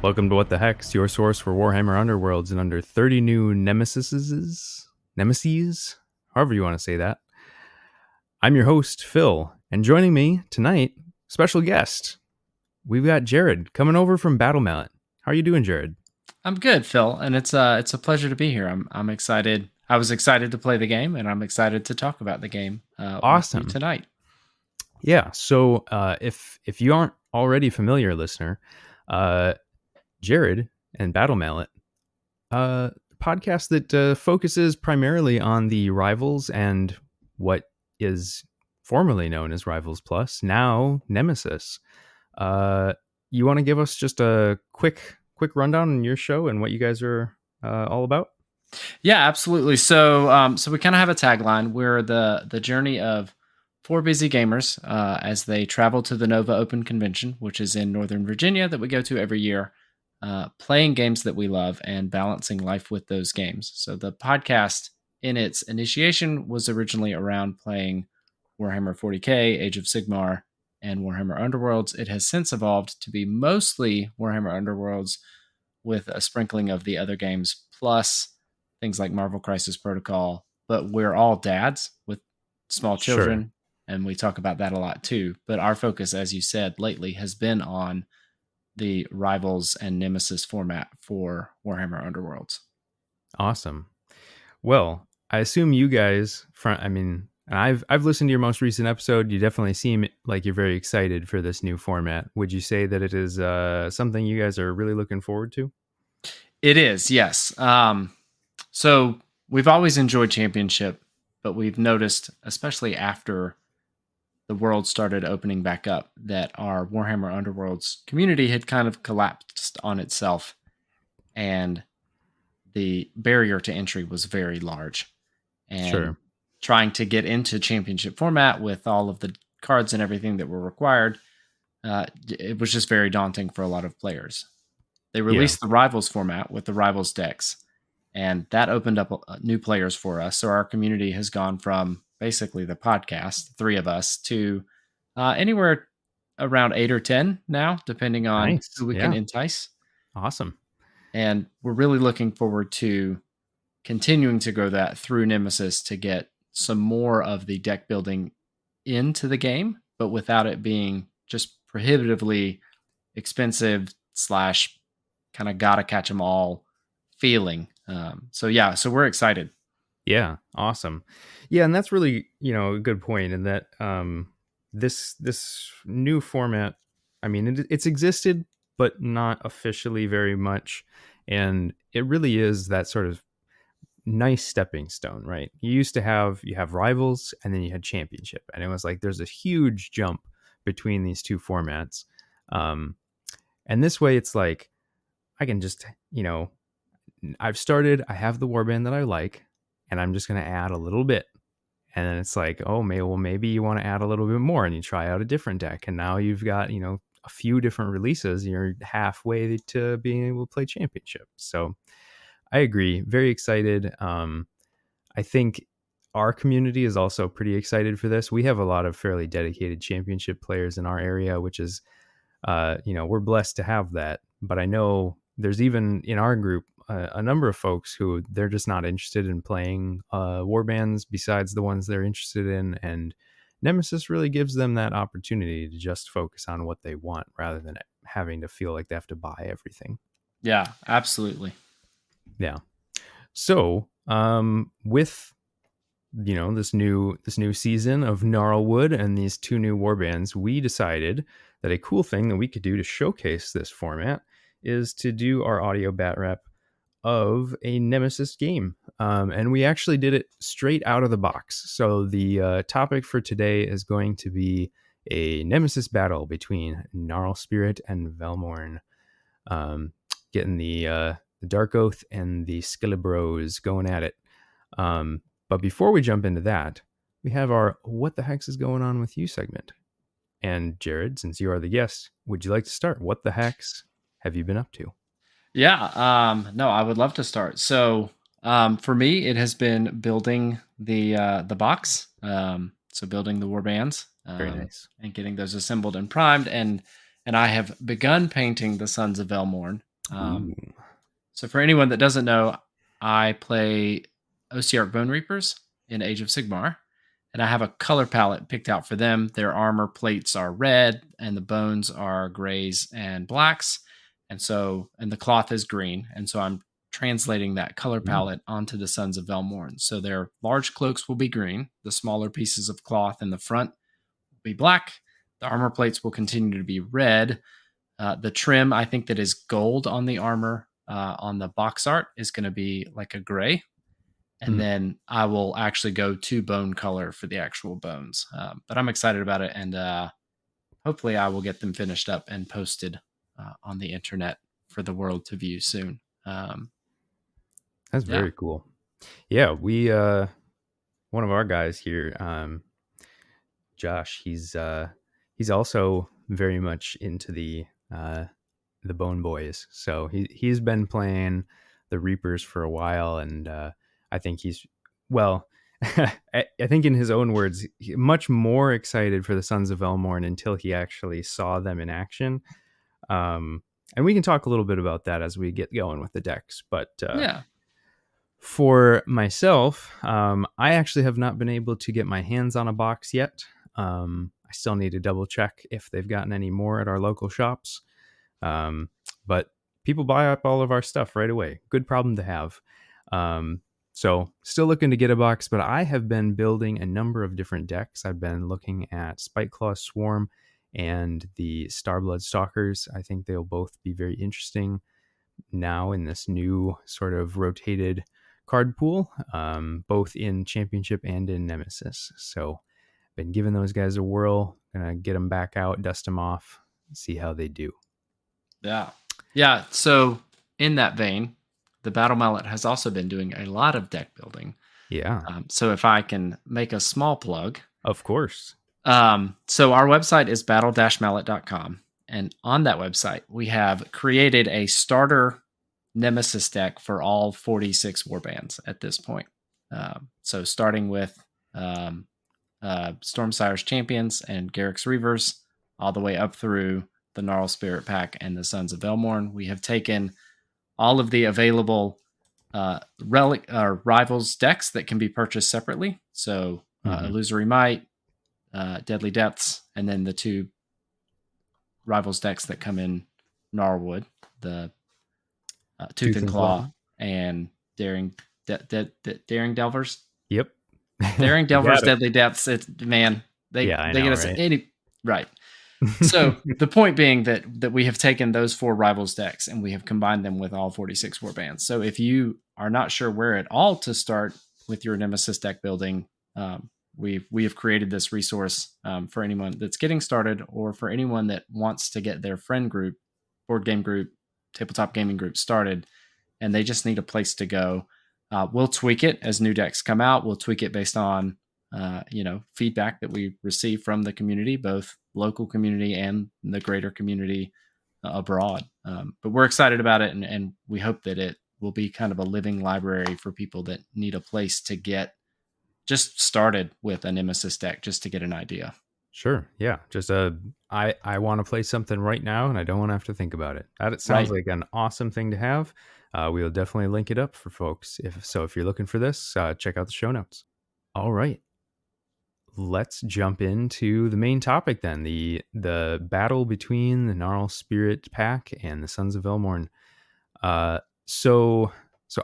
Welcome to What the Hex, your source for Warhammer Underworlds and under 30 new Nemesis, however you want to say that. I'm your host, Phil, and joining me tonight, special guest, we've got Jerod coming over from BatMal. How are you doing, Jerod? I'm good, Phil, and it's a pleasure to be here. I'm excited. I was excited to play the game, and I'm excited to talk about the game with you Awesome. tonight. Yeah, so if you aren't already familiar, listener, Jerod and BatMal, podcast that focuses primarily on the Rivals and what is formerly known as Rivals Plus, now Nemesis. You want to give us just a quick rundown on your show and what you guys are all about? Yeah, absolutely. So we kind of have a tagline. We're the journey of four busy gamers as they travel to the Nova Open Convention, which is in Northern Virginia, that we go to every year, playing games that we love and balancing life with those games. So the podcast, in its initiation, was originally around playing Warhammer 40k, Age of Sigmar, and Warhammer Underworlds. It has since evolved to be mostly Warhammer Underworlds with a sprinkling of the other games, plus things like Marvel Crisis Protocol. But we're all dads with small children, Sure. and we talk about that a lot too. But our focus, as you said, lately has been on the Rivals and Nemesis format for Warhammer Underworlds. Awesome. Well, I assume you guys, I've listened to your most recent episode. You definitely seem like you're very excited for this new format. Would you say that it is something you guys are really looking forward to? It is, yes. So we've always enjoyed Championship, but we've noticed, especially after the world started opening back up, that our Warhammer Underworlds community had kind of collapsed on itself, and the barrier to entry was very large. And Sure. trying to get into Championship format with all of the cards and everything that were required, it was just very daunting for a lot of players. They released the Rivals format with the Rivals decks, and that opened up new players for us. So our community has gone from basically the podcast, three of us, to anywhere around 8 or 10 now, depending on Nice. who we can entice. Awesome. And we're really looking forward to continuing to grow that through Nemesis to get some more of the deck building into the game, but without it being just prohibitively expensive slash kind of gotta catch them all feeling. So we're excited. Yeah, awesome. Yeah, and that's really, a good point in that this new format, it's existed but not officially very much, and it really is that sort of nice stepping stone, right? You have Rivals and then you had Championship, and it was like there's a huge jump between these two formats. And this way it's like I can just, I have the warband that I like, and I'm just going to add a little bit. And then it's like, oh, maybe you want to add a little bit more, and you try out a different deck. And now you've got, a few different releases. You're halfway to being able to play Championship. So I agree. Very excited. I think our community is also pretty excited for this. We have a lot of fairly dedicated Championship players in our area, which is, we're blessed to have that. But I know there's even in our group a number of folks who they're just not interested in playing warbands besides the ones they're interested in, and Nemesis really gives them that opportunity to just focus on what they want rather than having to feel like they have to buy everything. Yeah, absolutely. Yeah. So with this new season of Gnarlwood and these two new warbands, we decided that a cool thing that we could do to showcase this format is to do our audio BatRep of a Nemesis game. And we actually did it straight out of the box. So the topic for today is going to be a Nemesis battle between Gnarlspirit and Velmorn. Getting the Dark Oath and the Skillibros going at it. But before we jump into that, we have our What the Hex is Going On With You segment. And Jerod, since you are the guest, would you like to start? What the hex have you been up to? Yeah, no, I would love to start. So for me, it has been building the box. So building the warbands, Very nice. and getting those assembled and primed, and I have begun painting the Sons of Velmorn. Um, Ooh. so for anyone that doesn't know, I play Ossiarch Bone Reapers in Age of Sigmar, and I have a color palette picked out for them. Their armor plates are red, and the bones are grays and blacks, and the cloth is green. And so I'm translating that color Mm. palette onto the Sons of Velmorn. So their large cloaks will be green, the smaller pieces of cloth in the front will be black, the armor plates will continue to be red. The trim, I think, that is gold on the armor on the box art is going to be like a gray. And Mm. then I will actually go to bone color for the actual bones. But I'm excited about it. And hopefully I will get them finished up and posted on the internet for the world to view soon. That's Yeah. very cool. Yeah, we one of our guys here, Josh, he's also very much into the Bone Boys. So he's been playing the Reapers for a while, and I think he's well. I think in his own words, much more excited for the Sons of Elmorn until he actually saw them in action. Um, and we can talk a little bit about that as we get going with the decks. But Yeah. for myself, I actually have not been able to get my hands on a box yet. I still need to double check if they've gotten any more at our local shops. But people buy up all of our stuff right away. Good problem to have. So still looking to get a box, but I have been building a number of different decks. I've been looking at Spiteclaw Swarm and the Starblood Stalkers. I think they'll both be very interesting now in this new sort of rotated card pool, both in Championship and in Nemesis. So been giving those guys a whirl. Gonna get them back out, dust them off, see how they do. Yeah. Yeah. So, in that vein, the Battle Mallet has also been doing a lot of deck building. Yeah, So, if I can make a small plug, of course. so our website is battle-mallet.com. And on that website, we have created a starter Nemesis deck for all 46 warbands at this point. So starting with um, Stormsire's Champions and Garrick's Reavers, all the way up through the Gnarlspirit pack and the Sons of Velmorn, we have taken all of the available rivals decks that can be purchased separately. So Illusory Might, Deadly Depths, and then the two rivals decks that come in Gnarlwood, the Tooth and Claw and Daring Daring Delvers. Yep. Daring Delvers, Got it. Deadly Depths. It's man, Yeah, I they know, get us right? any right. So the point being that we have taken those four rivals decks and we have combined them with all 46 warbands. So if you are not sure where at all to start with your Nemesis deck building, we have created this resource for anyone that's getting started or for anyone that wants to get their friend group, board game group, tabletop gaming group started, and they just need a place to go. We'll tweak it as new decks come out. We'll tweak it based on feedback that we receive from the community, both local community and the greater community abroad. But we're excited about it, and we hope that it will be kind of a living library for people that need a place to get just started with a Nemesis deck, just to get an idea. Sure. Yeah. Just I want to play something right now, and I don't want to have to think about it. That sounds Right. like an awesome thing to have. We will definitely link it up for folks. If you're looking for this, check out the show notes. All right. Let's jump into the main topic then, the battle between the Gnarlspirit pack and the Sons of Velmorn. So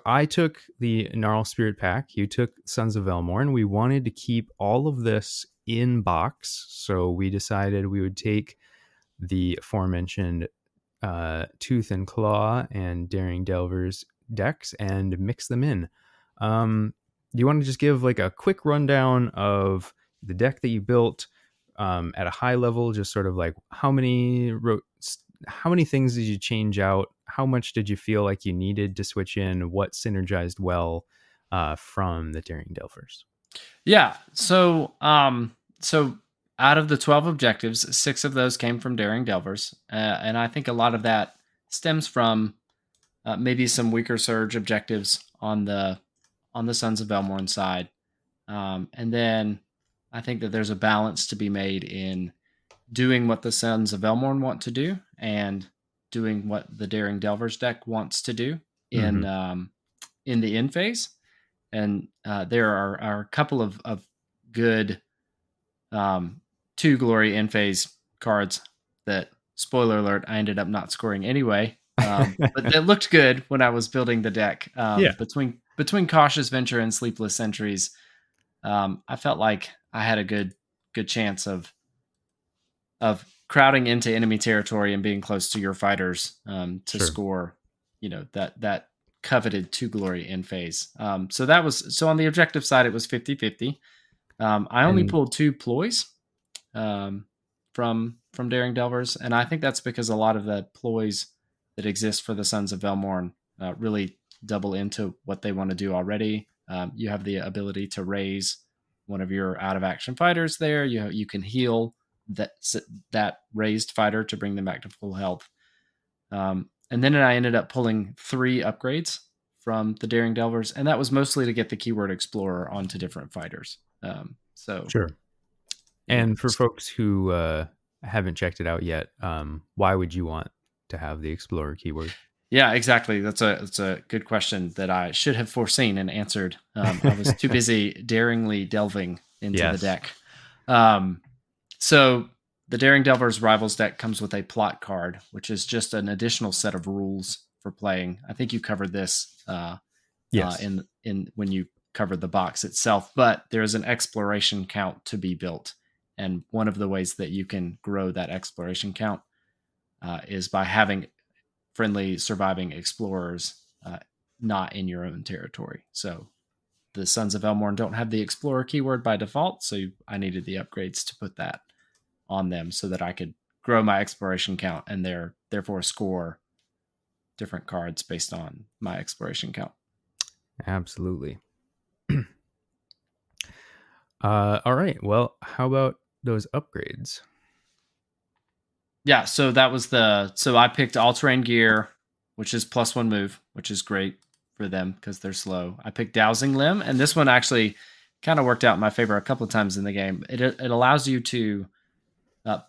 I took the Gnarlspirit pack. You took Sons of Velmorn. We wanted to keep all of this in box, so we decided we would take the aforementioned Tooth and Claw and Daring Delvers decks and mix them in. Do you want to just give like a quick rundown of the deck that you built at a high level? Just sort of like how many things did you change out? How much did you feel like you needed to switch in? What synergized well from the Daring Delvers? Yeah. So out of the 12 objectives, 6 of those came from Daring Delvers, and I think a lot of that stems from maybe some weaker surge objectives on the Sons of Velmorn side, and then I think that there's a balance to be made in doing what the Sons of Velmorn want to do and doing what the Daring Delvers deck wants to do Mm-hmm. in the end phase. And there are a couple of good 2 glory end phase cards that, spoiler alert, I ended up not scoring anyway. But that looked good when I was building the deck. Yeah, Between Cautious Venture and Sleepless Sentries, I felt like I had a good chance of crowding into enemy territory and being close to your fighters to sure. score, that coveted 2 glory end phase. So on the objective side, it was 50-50. I only And pulled 2 ploys um, from Daring Delvers, and I think that's because a lot of the ploys that exist for the Sons of Velmorn really double into what they want to do already. You have the ability to raise one of your out of action fighters there. You can heal that raised fighter to bring them back to full health. And then I ended up pulling 3 upgrades from the Daring Delvers, and that was mostly to get the keyword Explorer onto different fighters. So sure. you know, And for folks who haven't checked it out yet, why would you want to have the Explorer keyword? yeah, exactly. That's a good question that I should have foreseen and answered. I was too busy daringly delving into the Yes. deck. Um, so the Daring Delver's Rivals deck comes with a plot card, which is just an additional set of rules for playing. I think you covered this Yes. in when you covered the box itself, but there is an exploration count to be built, and one of the ways that you can grow that exploration count is by having friendly surviving explorers not in your own territory. So the Sons of Elmorn don't have the explorer keyword by default, so I needed the upgrades to put that on them so that I could grow my exploration count and therefore score different cards based on my exploration count. Absolutely. All right. Well, how about those upgrades? Yeah, so I picked all terrain gear, which is +1 move, which is great for them because they're slow. I picked Dowsing Limb, and this one actually kind of worked out in my favor a couple of times in the game. It allows you to uh,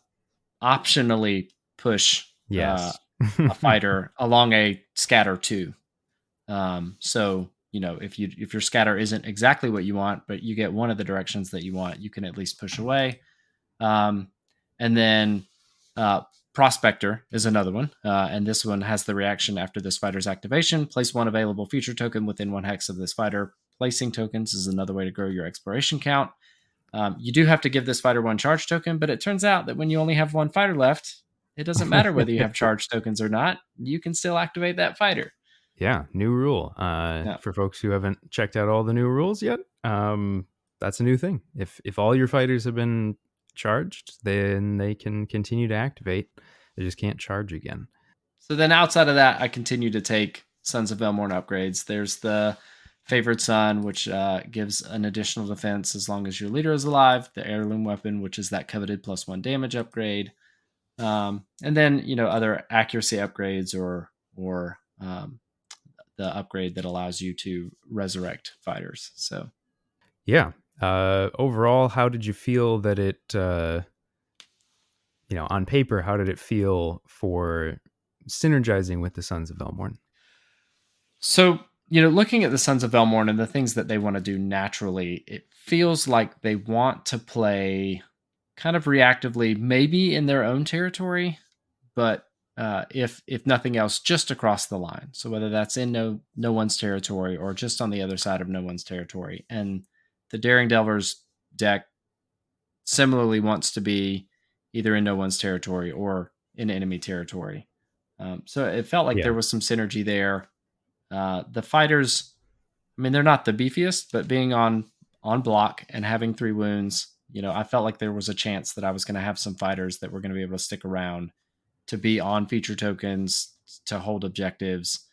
optionally push Yes. a fighter along a scatter 2. So if your scatter isn't exactly what you want, but you get one of the directions that you want, you can at least push away. Um, and then Prospector is another one, and this one has the reaction after this fighter's activation. Place 1 available feature token within 1 hex of this fighter. Placing tokens is another way to grow your exploration count. You do have to give this fighter 1 charge token, but it turns out that when you only have 1 fighter left, it doesn't matter whether you have charge tokens or not. You can still activate that fighter. Yeah, new rule. Yeah. For folks who haven't checked out all the new rules yet, that's a new thing. If all your fighters have been charged, then they can continue to activate. They just can't charge again. So then outside of that, I continue to take Sons of Velmorn upgrades. There's the Favored Son, which gives an additional defense as long as your leader is alive. The Heirloom Weapon, which is that coveted +1 damage upgrade. And then other accuracy upgrades or the upgrade that allows you to resurrect fighters. So Yeah. Overall, how did you feel that it? On paper, how did it feel for synergizing with the Sons of Velmorn? So, looking at the Sons of Velmorn and the things that they want to do naturally, it feels like they want to play kind of reactively, maybe in their own territory, but if nothing else, just across the line. So whether that's in no one's territory or just on the other side of no one's territory. And the Daring Delvers deck similarly wants to be either in no one's territory or in enemy territory. So it felt like Yeah. there was some synergy there. The fighters, I mean, they're not the beefiest, but being on block and having 3 wounds, I felt like there was a chance that I was going to have some fighters that were going to be able to stick around to be on feature tokens to hold objectives.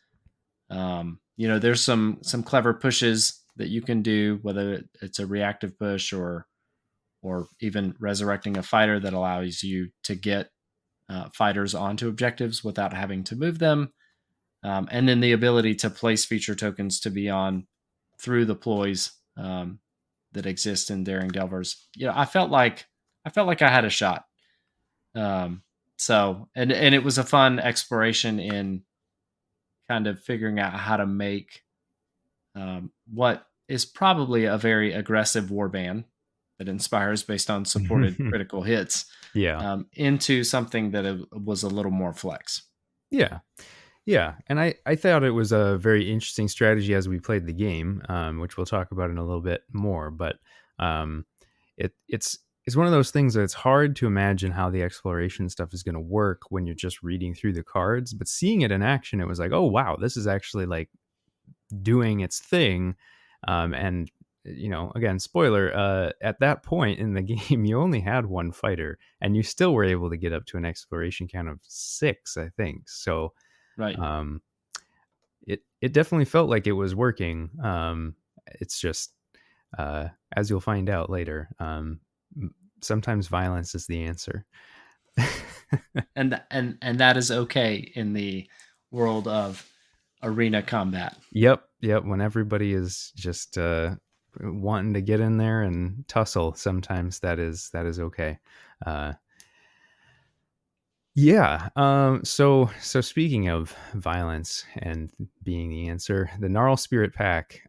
There's some clever pushes that you can do, whether it's a reactive push or even resurrecting a fighter that allows you to get fighters onto objectives without having to move them. And then the ability to place feature tokens to be on through the ploys that exist in Daring Delvers. I felt like I had a shot. So, and it was a fun exploration in kind of figuring out how to make what is probably a very aggressive warband that inspires based on supported critical hits Yeah. into something that was a little more flex. Yeah. Yeah. And I thought it was a very interesting strategy as we played the game, which we'll talk about in a little bit more. But um, it's one of those things that it's hard to imagine how the exploration stuff is going to work when you're just reading through the cards. But seeing it in action, it was like, oh, wow, this is actually like doing its thing. And again, spoiler, at that point in the game you only had one fighter and you still were able to get up to an exploration count of 6, I think. So Right. um it definitely felt like it was working. It's just as you'll find out later, sometimes violence is the answer. And that is okay in the world of arena combat. Yep, when everybody is just wanting to get in there and tussle, sometimes that is okay. uh Yeah. So speaking of violence and being the answer, the Gnarlspirit pack.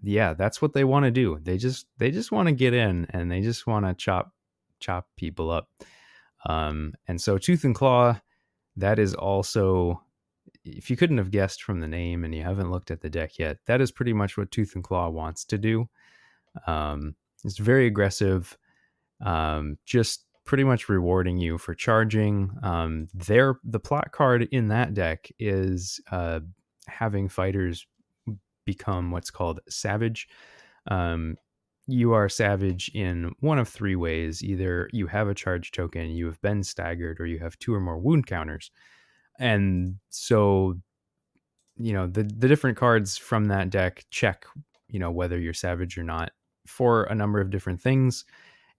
Yeah, that's what they want to do. They just want to get in and they just want to chop people up. And so Tooth and Claw. That is also, if you couldn't have guessed from the name and you haven't looked at the deck yet, that is pretty much what Tooth and Claw wants to do. It's very aggressive, just pretty much rewarding you for charging. The plot card in that deck is having fighters become what's called savage. Um, you are savage in one of 3 ways: either you have a charge token, you have been staggered, or you have 2 or more wound counters. And so the different cards from that deck check whether you're savage or not for a number of different things.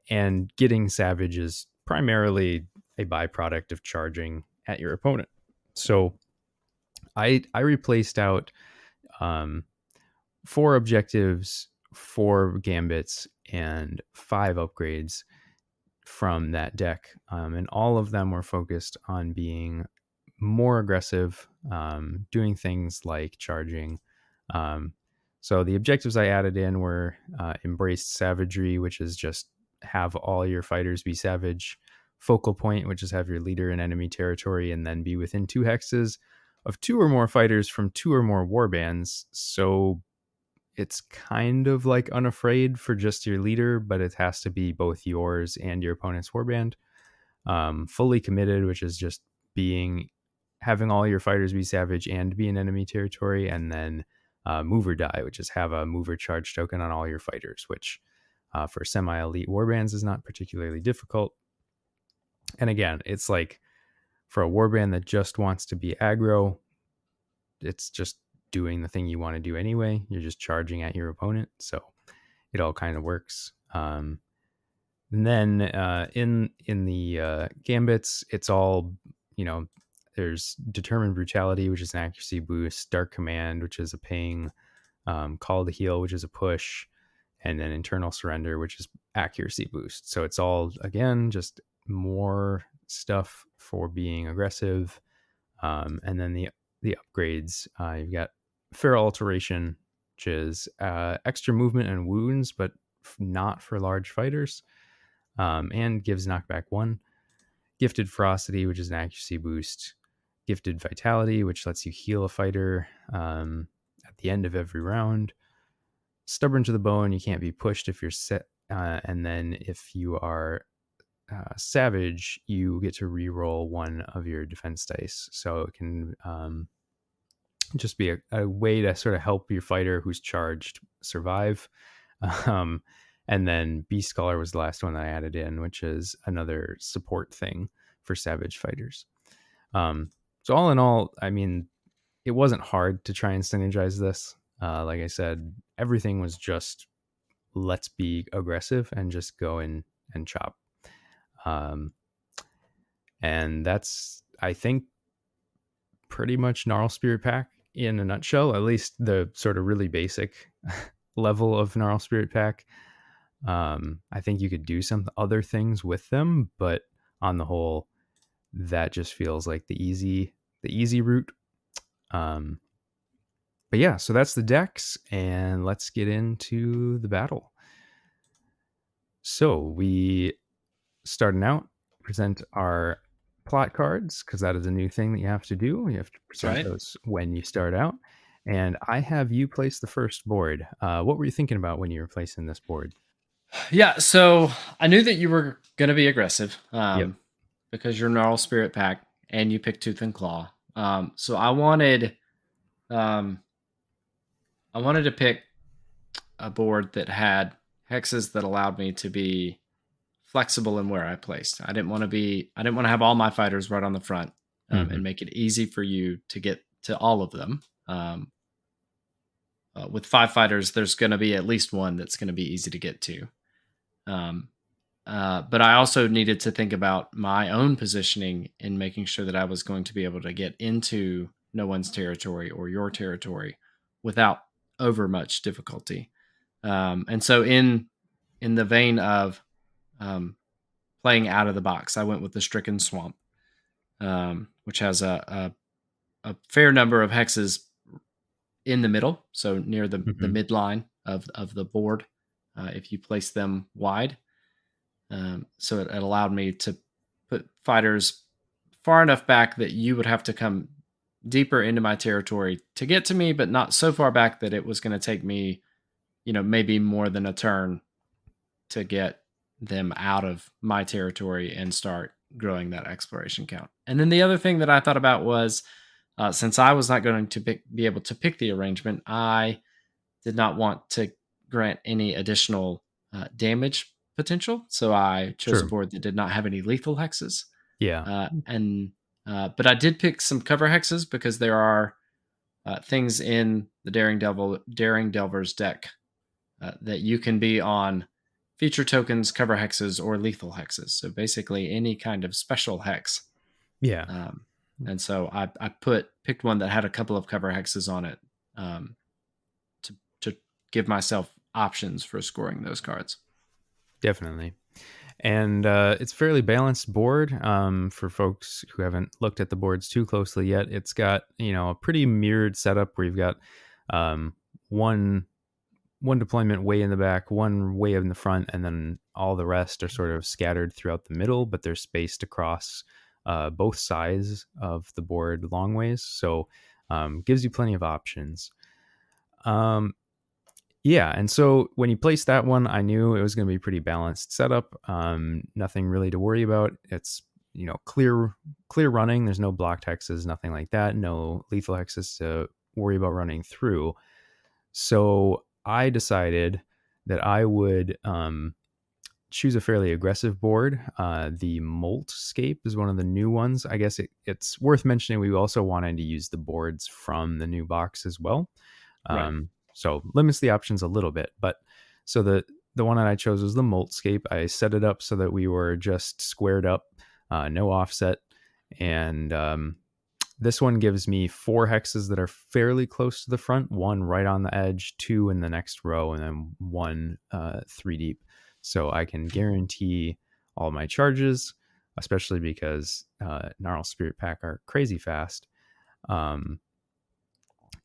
And getting savage is primarily a byproduct of charging at your opponent. So I replaced out um, 4 objectives, 4 gambits, and 5 upgrades from that deck, and all of them were focused on being more aggressive, doing things like charging. Um, so the objectives I added in were embraced savagery, which is just have all your fighters be savage; focal point, which is have your leader in enemy territory and then be within 2 hexes of 2 or more fighters from 2 or more warbands. So it's kind of like unafraid for just your leader, but it has to be both yours and your opponent's warband. Fully committed, which is just having all your fighters be savage and be in enemy territory. And then move or die, which is have a mover charge token on all your fighters, which for semi-elite warbands is not particularly difficult. And again, it's like for a warband that just wants to be aggro, it's just doing the thing you want to do anyway. You're just charging at your opponent, so it all kind of works. And then in the gambits, it's all there's determined brutality, which is an accuracy boost; dark command, which is a ping; call to heal, which is a push; and then internal surrender, which is accuracy boost. So it's all, again, just more stuff for being aggressive. And then the upgrades, you've got feral alteration, which is extra movement and wounds, but not for large fighters, and gives knockback 1. Gifted ferocity, which is an accuracy boost; gifted vitality, which lets you heal a fighter at the end of every round; stubborn to the bone, you can't be pushed if you're set. And then if you are savage, you get to re-roll 1 of your defense dice. So it can just be a way to sort of help your fighter who's charged survive. Um, and then Beast Scholar was the last one that I added in, which is another support thing for savage fighters. So all in all, I mean, it wasn't hard to try and synergize this. Like I said, everything was just let's be aggressive and just go in and chop. And that's, I think, pretty much Gnarlspirit pack in a nutshell, at least the sort of really basic level of Gnarlspirit pack. I think you could do some other things with them, but on the whole, that just feels like the easy route. Um, but yeah, so that's the decks, and let's get into the battle. So we starting out present our plot cards because that is a new thing that you have to do. You have to present Right. those when you start out. And I have you place the first board. What were you thinking about when you were placing this board? Yeah. So I knew that you were going to be aggressive Yep. because you're Gnarlspirit pack and you picked Tooth and Claw. So um, I wanted to pick a board that had hexes that allowed me to be flexible in where I placed. I didn't want to have all my fighters right on the front Mm-hmm. and make it easy for you to get to all of them. With 5 fighters, there's going to be at least one that's going to be easy to get to. Um, but I also needed to think about my own positioning in making sure that I was going to be able to get into no one's territory or your territory without over much difficulty. And so, in the vein of um, playing out of the box, I went with the Stricken Swamp, which has a fair number of hexes in the middle, so near the Mm-hmm. midline of the board, if you place them wide. So it allowed me to put fighters far enough back that you would have to come deeper into my territory to get to me, but not so far back that it was going to take me, maybe more than a turn to get them out of my territory and start growing that exploration count. And then the other thing that I thought about was, since I was not going to be able to pick the arrangement, I did not want to grant any additional damage potential. So I chose a Sure. board that did not have any lethal hexes. Yeah. And But I did pick some cover hexes because there are things in the Daring Delver's deck that you can be on feature tokens, cover hexes, or lethal hexes. So basically, any kind of special hex. Yeah. Um, and so I picked one that had a couple of cover hexes on it, um, to give myself options for scoring those cards. Definitely. And it's a fairly balanced board for folks who haven't looked at the boards too closely yet. It's got a pretty mirrored setup where you've got um, one one deployment way in the back, one way in the front, and then all the rest are sort of scattered throughout the middle, but they're spaced across both sides of the board long ways. So gives you plenty of options. Um, yeah, and so when you place that one, I knew it was going to be pretty balanced setup. Nothing really to worry about. It's clear running. There's no blocked hexes, nothing like that. No lethal hexes to worry about running through. So I decided that I would choose a fairly aggressive board. The Moltscape is one of the new ones. I guess it's worth mentioning we also wanted to use the boards from the new box as well. Right. So limits the options a little bit. But so the one that I chose was the Moltscape. I set it up so that we were just squared up, no offset, and this one gives me 4 hexes that are fairly close to the front, one right on the edge, 2 in the next row, and then one 3 deep. So I can guarantee all my charges, especially because Gnarlspirit pack are crazy fast. Um,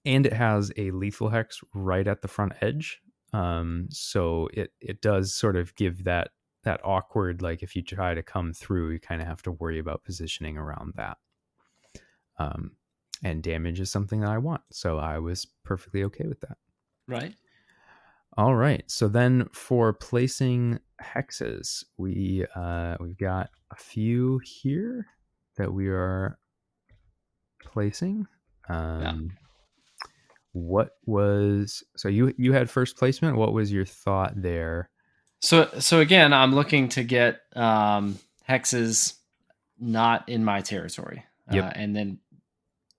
and it has a lethal hex right at the front edge. So it does sort of give that awkward, like if you try to come through, you kind of have to worry about positioning around that. Um, and damage is something that I want. So I was perfectly okay with that. Right. All right. So then for placing hexes, we've got a few here that we are placing. Yeah. What was so you had first placement? What was your thought there? So again, I'm looking to get hexes not in my territory, Yep. and then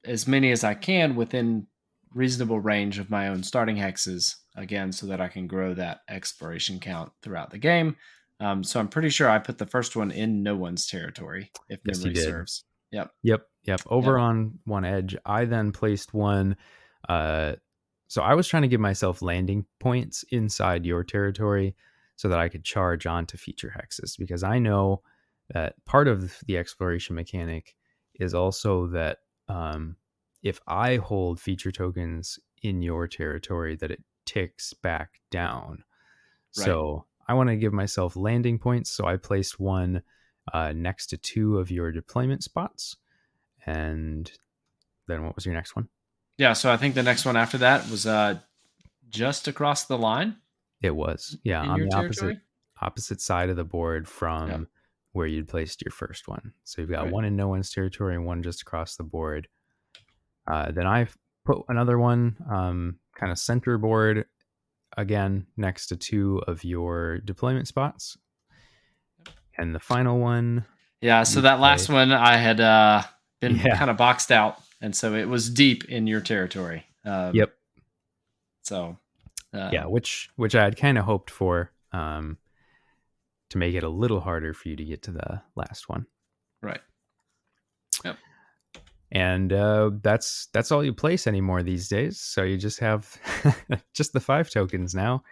as many as I can within reasonable range of my own starting hexes, again, so that I can grow that exploration count throughout the game. So I'm pretty sure I put the first one in no one's territory, if Yes, you memory did. serves. Yep. Yep. Over Yep. on one edge, I then placed one. Uh, so I was trying to give myself landing points inside your territory so that I could charge onto feature hexes because I know that part of the exploration mechanic is also that if I hold feature tokens in your territory, that it ticks back down. Right. So I want to give myself landing points. So I placed one next to 2 of your deployment spots. And then what was your next one? Yeah. So I think the next one after that was just across the line It was, yeah, in on your the territory. opposite side of the board Yep. from where you'd placed your first one. So you've got Right. one in no one's territory and one just across the board. Then I put another one kind of center board again next to 2 of your deployment spots. And the final one Yeah. So you that last play. one I had been Yeah. kind of boxed out, and so it was deep in your territory. Yep. So Yeah, um, which I had kind of hoped for to make it a little harder for you to get to the last one. right. Yep. And that's all you place anymore these days. So you just have just the 5 tokens now.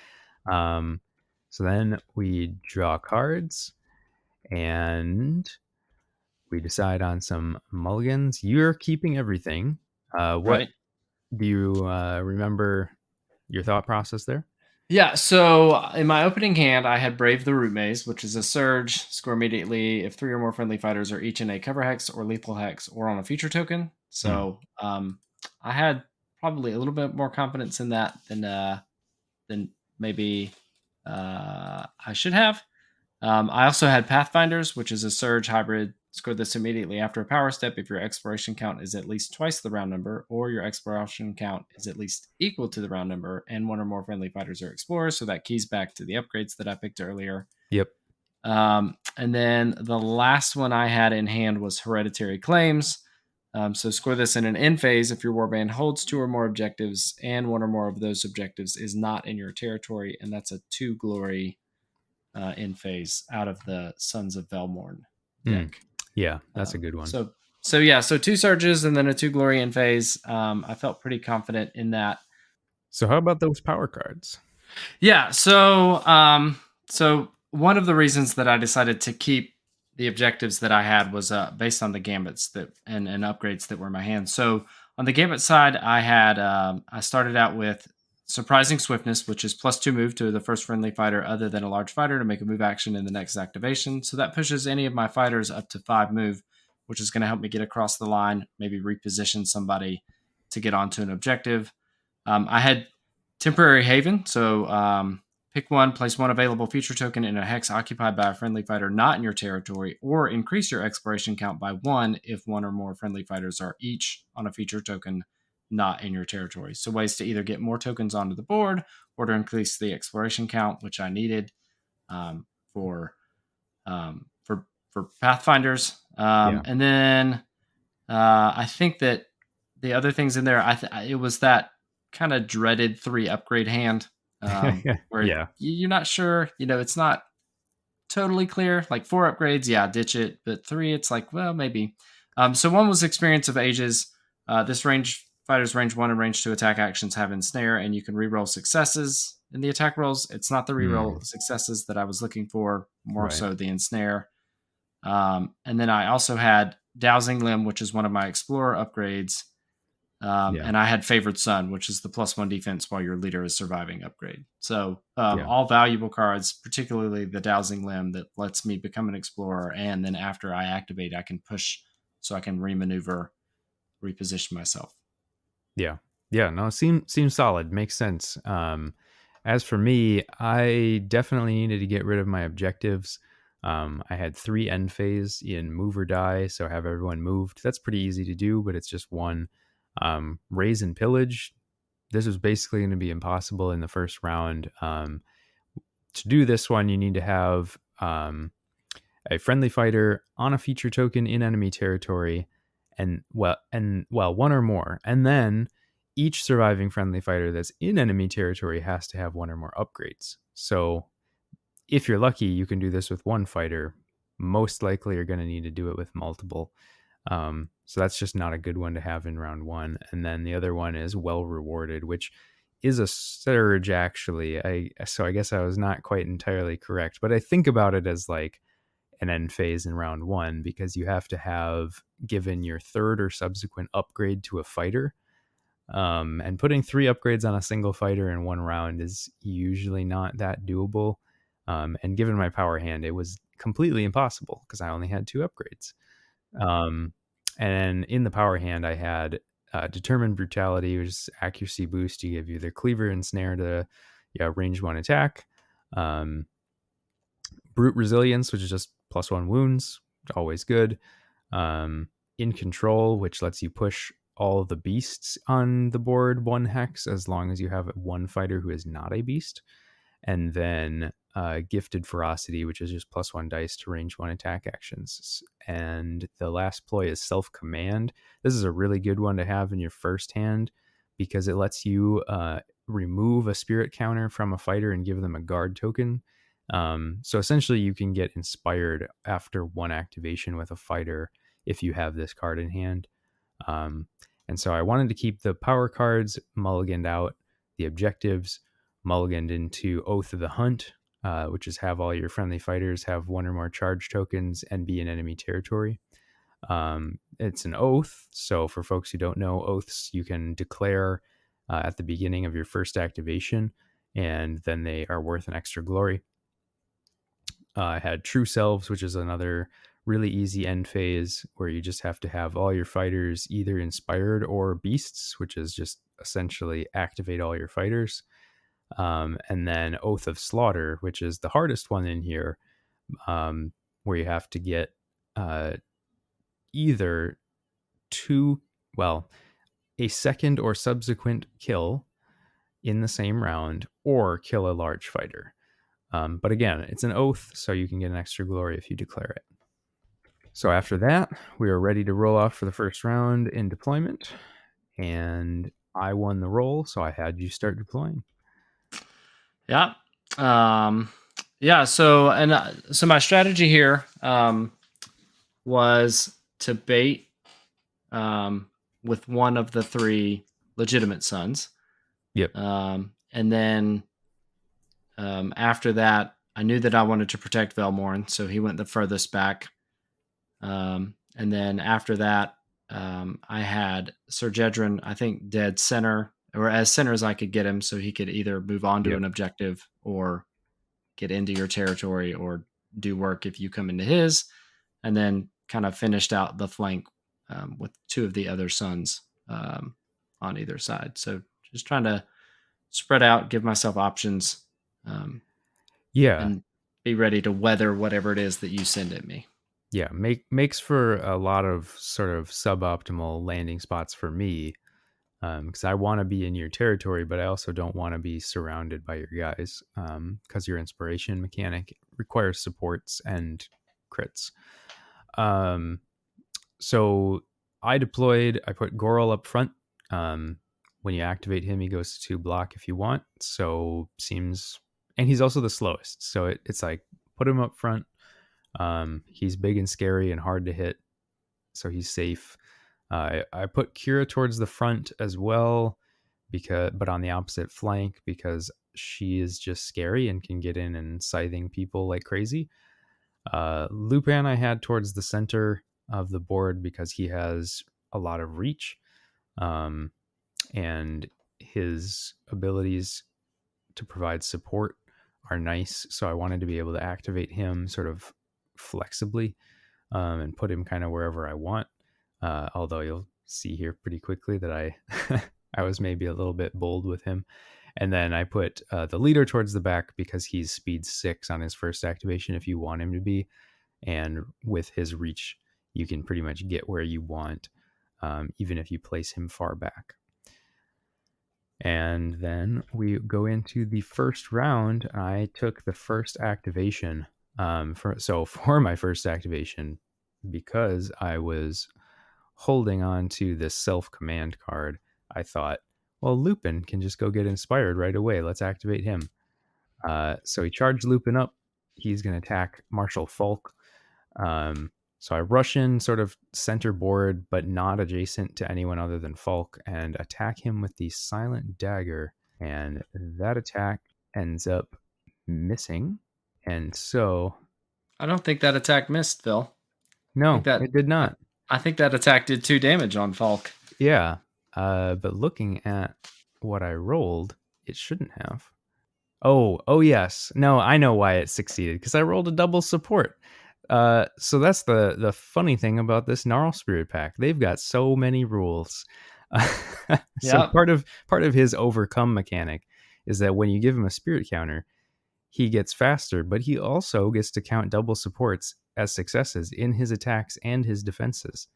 So then we draw cards and we decide on some mulligans. You're keeping everything. What Right. do you remember your thought process there? Yeah, so in my opening hand, I had Brave the Root Maze, which is a surge. Score immediately if 3 or more friendly fighters are each in a cover hex or lethal hex or on a feature token. Hmm. So I had probably a little bit more confidence in that than maybe I should have. I also had Pathfinders, which is a surge hybrid. Score this immediately after a power step if your exploration count is at least twice the round number, or your exploration count is at least equal to the round number, and 1 or more friendly fighters are explorers. So that keys back to the upgrades that I picked earlier. Yep. And then the last one I had in hand was Hereditary Claims. So score this in an end phase if your warband holds 2 or more objectives, and 1 or more of those objectives is not in your territory, and that's a 2 glory in phase out of the Sons of Velmorn deck. Yeah, that's a good one. So 2 surges and then a 2 glory in phase. I felt pretty confident in that. So how about those power cards? Yeah. So one of the reasons that I decided to keep the objectives that I had was based on the gambits that and upgrades that were in my hands. So on the gambit side, I started out with Surprising Swiftness, which is +2 move to the first friendly fighter other than a large fighter to make a move action in the next activation. So that pushes any of my fighters up to 5 move, which is going to help me get across the line, maybe reposition somebody to get onto an objective. I had Temporary Haven, so pick one, place 1 available feature token in a hex occupied by a friendly fighter not in your territory, or increase your exploration count by 1 if 1 or more friendly fighters are each on a feature token not in your territory. So ways to either get more tokens onto the board or to increase the exploration count, which I needed for Pathfinders. Yeah. And then I think that the other things in there, it was that kind of dreaded 3 upgrade hand where Yeah. you're not sure. It's not totally clear. Like 4 upgrades, yeah, ditch it. But 3, it's like, well, maybe. So one was Experience of Ages. This fighter's range 1 and range 2 attack actions have ensnare, and you can reroll successes in the attack rolls. It's not the reroll successes that I was looking for, more Right. so the ensnare. And then I also had Dowsing Limb, which is one of my Explorer upgrades. Yeah. And I had Favored Son, which is the +1 defense while your leader is surviving upgrade. So Yeah. all valuable cards, particularly the Dowsing Limb that lets me become an explorer. And then after I activate, I can push so I can remaneuver, reposition myself. Yeah. Yeah. No, seems solid. Makes sense. As for me, I definitely needed to get rid of my objectives. I had 3 end phase in move or die, so have everyone moved. That's pretty easy to do, but it's just one. Raise and pillage. This was basically going to be impossible in the first round. To do this one, you need to have a friendly fighter on a feature token in enemy territory, and 1 or more, and then each surviving friendly fighter that's in enemy territory has to have 1 or more upgrades. So if you're lucky, you can do this with 1 fighter. Most likely you're going to need to do it with multiple. So that's just not a good one to have in round 1. And then the other one is Well Rewarded, which is a surge actually. So I guess I was not quite entirely correct, but I think about it as like an end phase in round 1 because you have to have given your third or subsequent upgrade to a fighter. And putting 3 upgrades on a single fighter in 1 round is usually not that doable. And given my power hand, it was completely impossible because I only had 2 upgrades. Um, and in the power hand, I had Determined Brutality, which is accuracy boost. You give either Cleaver and Snare to range 1 attack. Brute Resilience, which is just +1 wounds, always good. In Control, which lets you push all the beasts on the board 1 hex as long as you have 1 fighter who is not a beast. And then Gifted Ferocity, which is just +1 dice to range 1 attack actions. And the last ploy is Self Command. This is a really good one to have in your first hand because it lets you remove a spirit counter from a fighter and give them a guard token. So essentially, you can get inspired after 1 activation with a fighter if you have this card in hand. And so I wanted to keep the power cards mulliganed out, the objectives mulliganed into Oath of the Hunt, which is have all your friendly fighters have 1 or more charge tokens and be in enemy territory. It's an oath, so for folks who don't know, oaths you can declare at the beginning of your first activation, and then they are worth an extra glory. I had True Selves, which is another really easy end phase where you just have to have all your fighters either inspired or beasts, which is just essentially activate all your fighters. And then Oath of Slaughter, which is the hardest one in here, where you have to get either a second or subsequent kill in the same round or kill a large fighter. But again, it's an oath, so you can get an extra glory if you declare it. So after that, we are ready to roll off for the first round in deployment. And I won the roll, so I had you start deploying. Yeah. So my strategy here was to bait with one of the 3 legitimate sons. Yep. And then after that, I knew that I wanted to protect Velmorn, so he went the furthest back. And then after that, I had Sir Jedrin, I think, dead center, or as center as I could get him, so he could either move on to an objective or get into your territory or do work if you come into his. And then kind of finished out the flank with 2 of the other sons on either side. So just trying to spread out, give myself options. And be ready to weather whatever it is that you send at me. Yeah, makes for a lot of sort of suboptimal landing spots for me, because I want to be in your territory, but I also don't want to be surrounded by your guys, because your inspiration mechanic requires supports and crits. So I put Goral up front. When you activate him, he goes to 2 block if you want. So and he's also the slowest. So it's like put him up front. He's big and scary and hard to hit, so he's safe. I put Kira towards the front as well, but on the opposite flank because she is just scary and can get in and scything people like crazy. Lupin I had towards the center of the board because he has a lot of reach, and his abilities to provide support are nice. So I wanted to be able to activate him sort of flexibly, and put him kind of wherever I want. Although you'll see here pretty quickly that I I was maybe a little bit bold with him. And then I put the leader towards the back because he's speed 6 on his first activation if you want him to be. And with his reach, you can pretty much get where you want, even if you place him far back. And then we go into the first round. I took the first activation. For my first activation, because I was holding on to this self-command card, I thought, well, Lupin can just go get inspired right away. Let's activate him. So he charged Lupin up. He's going to attack Marshal Falk. So I rush in sort of center board, but not adjacent to anyone other than Falk, and attack him with the Silent Dagger. And that attack ends up missing. And so I don't think that attack missed, Phil. I think No, that it did I, not. I think that attack did 2 damage on Falk. Yeah. But looking at what I rolled, it shouldn't have. Oh yes. No, I know why it succeeded because I rolled a double support. So that's the funny thing about this Gnarlspirit pack. They've got so many rules. So Yep. part of his overcome mechanic is that when you give him a spirit counter, he gets faster, but he also gets to count double supports as successes in his attacks and his defenses.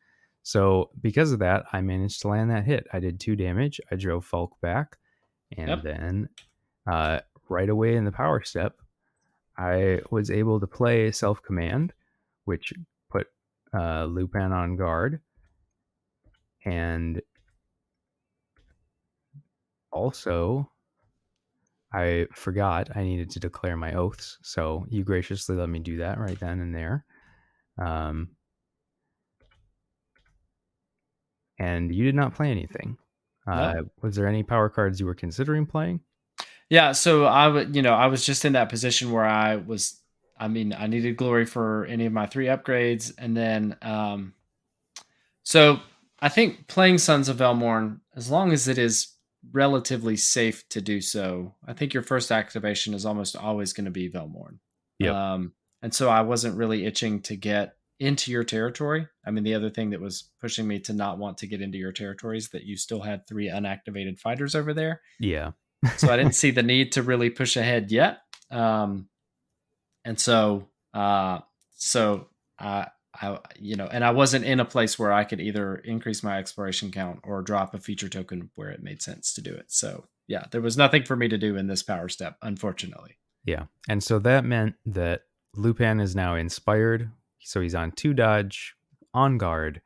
So because of that, I managed to land that hit. I did 2 damage. I drove Falk back, and Yep. then uh, right away in the power step, I was able to play Self Command, which put Lupin on guard, and also I forgot I needed to declare my oaths. So you graciously let me do that right then and there. Um, and you did not play anything. No. Was there any power cards you were considering playing? Yeah, so I was just in that position where I mean, I needed glory for any of my 3 upgrades, and then so I think playing Sons of Velmorn, as long as it is relatively safe to do so, I think your first activation is almost always going to be Velmorn. Yep. And so I wasn't really itching to get into your territory. I mean, the other thing that was pushing me to not want to get into your territory is that you still had 3 unactivated fighters over there. Yeah. So I didn't see the need to really push ahead yet. And so, so and I wasn't in a place where I could either increase my exploration count or drop a feature token where it made sense to do it. So yeah, there was nothing for me to do in this power step, unfortunately. Yeah. And so that meant that Lupin is now inspired. So he's on 2 dodge, on guard,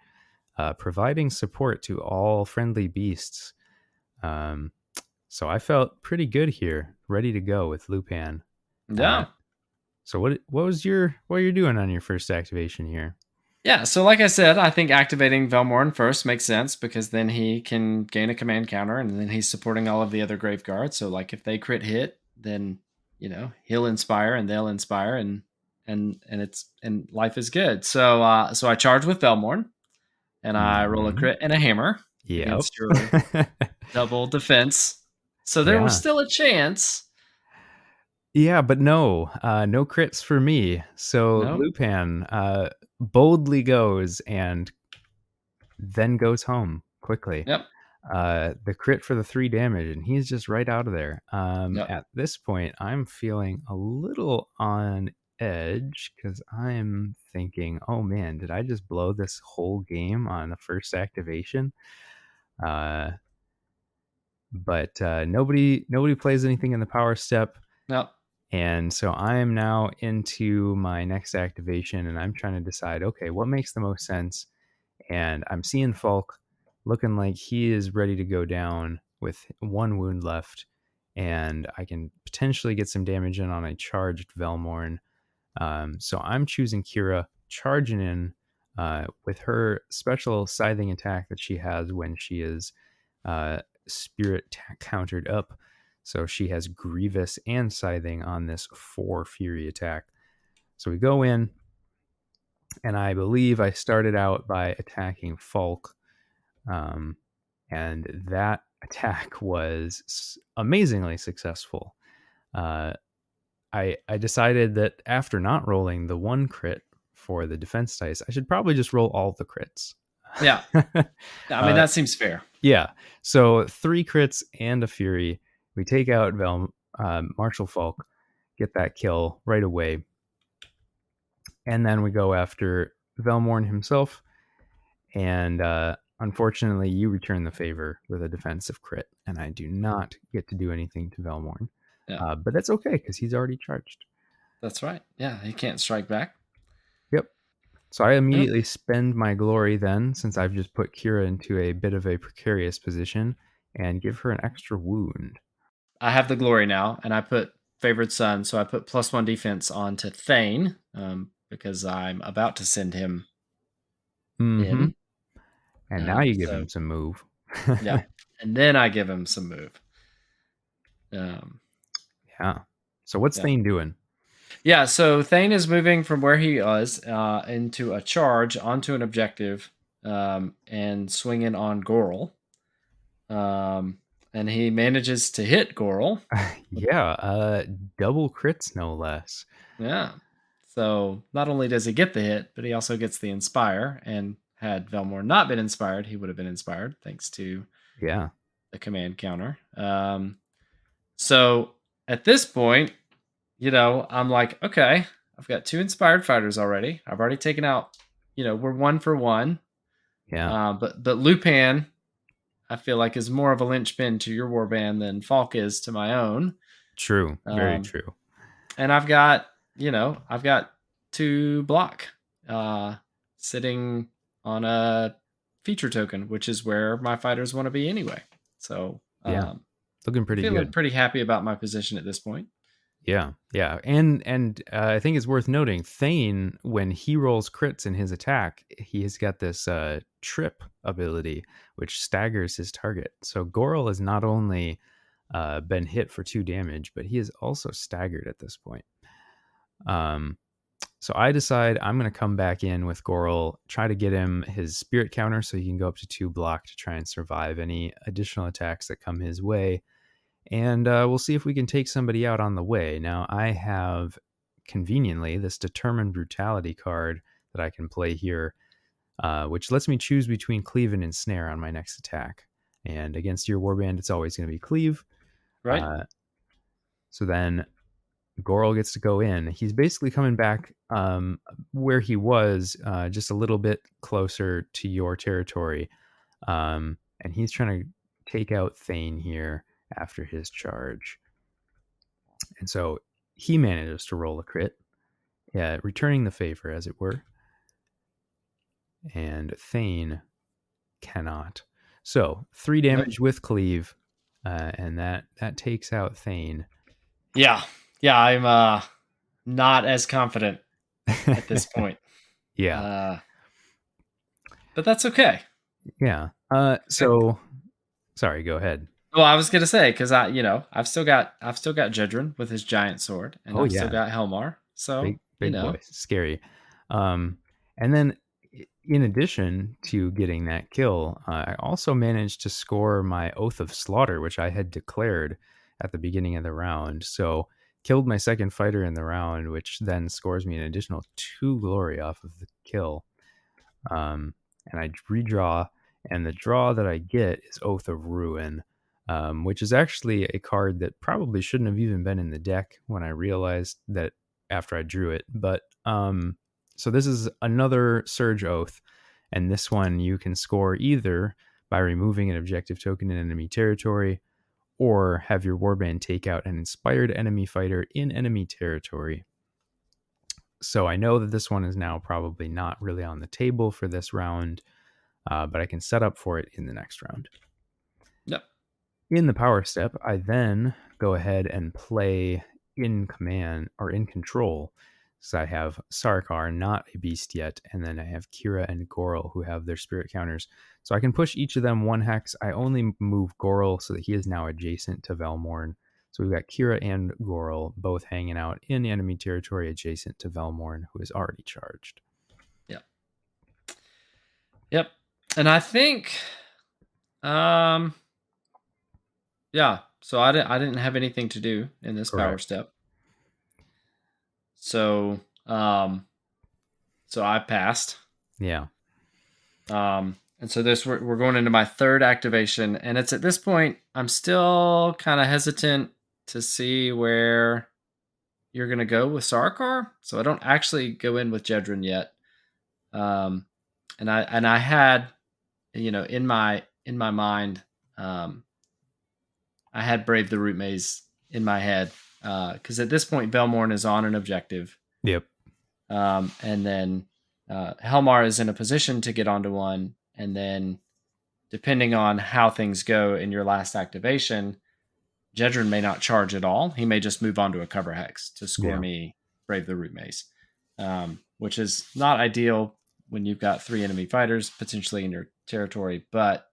providing support to all friendly beasts. Um, so I felt pretty good here, ready to go with Lupin. Uh, Yeah. so what you're doing on your first activation here? Yeah, so like I said, I think activating Velmorn first makes sense because then he can gain a command counter and then he's supporting all of the other grave guards. So like if they crit hit, then he'll inspire and they'll inspire and life is good. So I charge with Velmorn and I roll a Mhm. crit and a hammer Yep. against your double defense. So there was Yeah. still a chance. Yeah, but no crits for me. So No. Lupin boldly goes and then goes home quickly. Yep. The crit for the 3 damage, and he's just right out of there. Yep. At this point, I'm feeling a little on edge because I'm thinking, oh man, did I just blow this whole game on the first activation? Uh, but nobody plays anything in the power step. Yep. And so I am now into my next activation and I'm trying to decide, okay, what makes the most sense? And I'm seeing Falk looking like he is ready to go down with 1 wound left. And I can potentially get some damage in on a charged Velmorn. So I'm choosing Kira, charging in with her special scything attack that she has when she is spirit countered up. So she has Grievous and Scything on this 4 Fury attack. So we go in, and I believe I started out by attacking Falk. And that attack was amazingly successful. Uh, I decided that after not rolling the 1 crit for the defense dice, I should probably just roll all the crits. Yeah. I mean, uh, that seems fair. yeah. So 3 crits and a fury. We take out Marshall Falk, get that kill right away, and then we go after Velmorn himself. And unfortunately, you return the favor with a defensive crit, and I do not get to do anything to Velmorn. Yeah. But that's okay because he's already charged. That's right. Yeah, he can't strike back. Yep. So I Yep. immediately spend my glory then, since I've just put Kira into a bit of a precarious position, and give her an extra wound. I have the glory now, and I put favored son, so I put +1 defense on to Thane because I'm about to send him Mm-hmm. in. And now you give So him some move. yeah, and then I give him some move. Um, Yeah. So what's yeah. Thane doing? Yeah, so Thane is moving from where he was into a charge onto an objective and swinging on Goral. And he manages to hit Goral. Yeah, double crits no less. Yeah. So not only does he get the hit, but he also gets the inspire. And had Velmorn not been inspired, he would have been inspired thanks to Yeah, the command counter. So at this point, I'm like, okay, I've got 2 inspired fighters already. I've already taken out, we're 1 for 1. yeah, But Lupin, I feel like, is more of a linchpin to your warband than Falk is to my own. true, very Um, true. and I've got 2 block uh, sitting on a feature token, which is where my fighters want to be anyway. So Yeah, looking I'm pretty feeling good. pretty happy about my position at this point. Yeah, yeah, and I think it's worth noting Thane, when he rolls crits in his attack, he has got this trip ability which staggers his target. So Goral has not only been hit for 2 damage, but he is also staggered at this point. Um, so I decide I'm going to come back in with Goral, try to get him his spirit counter so he can go up to 2 block to try and survive any additional attacks that come his way. And we'll see if we can take somebody out on the way. Now, I have conveniently this Determined Brutality card that I can play here, which lets me choose between Cleave and Ensnare on my next attack. And against your warband, it's always going to be Cleave. Right? Uh, so then Goral gets to go in. He's basically coming back where he was, just a little bit closer to your territory. And he's trying to take out Thane here after his charge. And so he manages to roll a crit, returning the favor, as it were. And Thane cannot. So 3 damage Nope. with Cleave, and that takes out Thane. Yeah. Yeah, I'm not as confident at this point. Yeah, Uh, but that's okay. yeah. I, So sorry, go ahead. well, I was gonna say because I've still got Jedrin with his giant sword, and Oh I've still yeah, got Helmar. So big boy, scary. And then in addition to getting that kill, I also managed to score my Oath of Slaughter, which I had declared at the beginning of the round. So killed my second fighter in the round, which then scores me an additional 2 glory off of the kill. And I redraw, and the draw that I get is Oath of Ruin, which is actually a card that probably shouldn't have even been in the deck when I realized that after I drew it. But so this is another Surge Oath, and this one you can score either by removing an objective token in enemy territory, or have your warband take out an inspired enemy fighter in enemy territory. So I know that this one is now probably not really on the table for this round, but I can set up for it in the next round. Yep. In the power step, I then go ahead and play in command or in control. So I have Sarkar, not a beast yet, and then I have Kira and Goral who have their spirit counters. So I can push each of them 1 hex. I only move Goral so that he is now adjacent to Velmorn. So we've got Kira and Goral both hanging out in enemy territory adjacent to Velmorn, who is already charged. Yep. Yep. And I think, um, yeah. So I didn't have anything to do in this power Correct. step. So, so I passed. Yeah. And so we're going into my third activation, and it's at this point I'm still kind of hesitant to see where you're gonna go with Sarkar. So I don't actually go in with Jedrin yet. And I had, in my mind, I had Brave the Root Maze in my head because at this point Velmorn is on an objective. Yep. And then Helmar is in a position to get onto one, and then depending on how things go in your last activation, Jedrin may not charge at all. He may just move on to a cover hex to score Yeah. me Brave the Root Maze, which is not ideal when you've got 3 enemy fighters potentially in your territory, but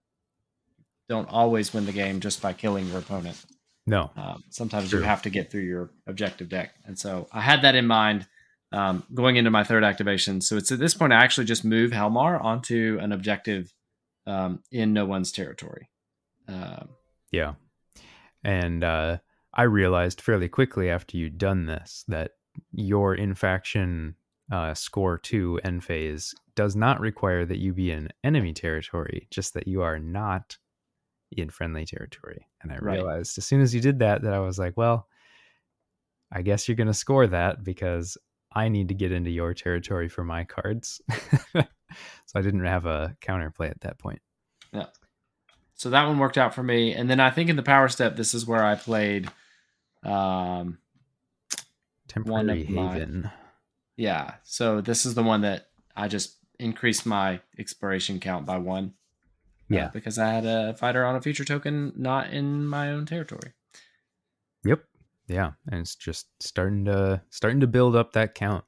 don't always win the game just by killing your opponent. No, Sometimes you true. have to get through your objective deck. And so I had that in mind going into my third activation. So it's at this point, I actually just move Helmar onto an objective in no one's territory. Yeah. And I realized fairly quickly after you'd done this that your in-faction score 2 end phase does not require that you be in enemy territory, just that you are not in friendly territory. And I Right. realized as soon as you did that, that I was like, well, I guess you're going to score that because I need to get into your territory for my cards. So I didn't have a counterplay at that point. Yeah. So that one worked out for me. And then I think in the power step, this is where I played one Temporary of my. Haven. Yeah. So this is the one that I just increased my exploration count by 1. Yeah. Because I had a fighter on a feature token not in my own territory. Yep. Yeah, and it's just starting to build up that count.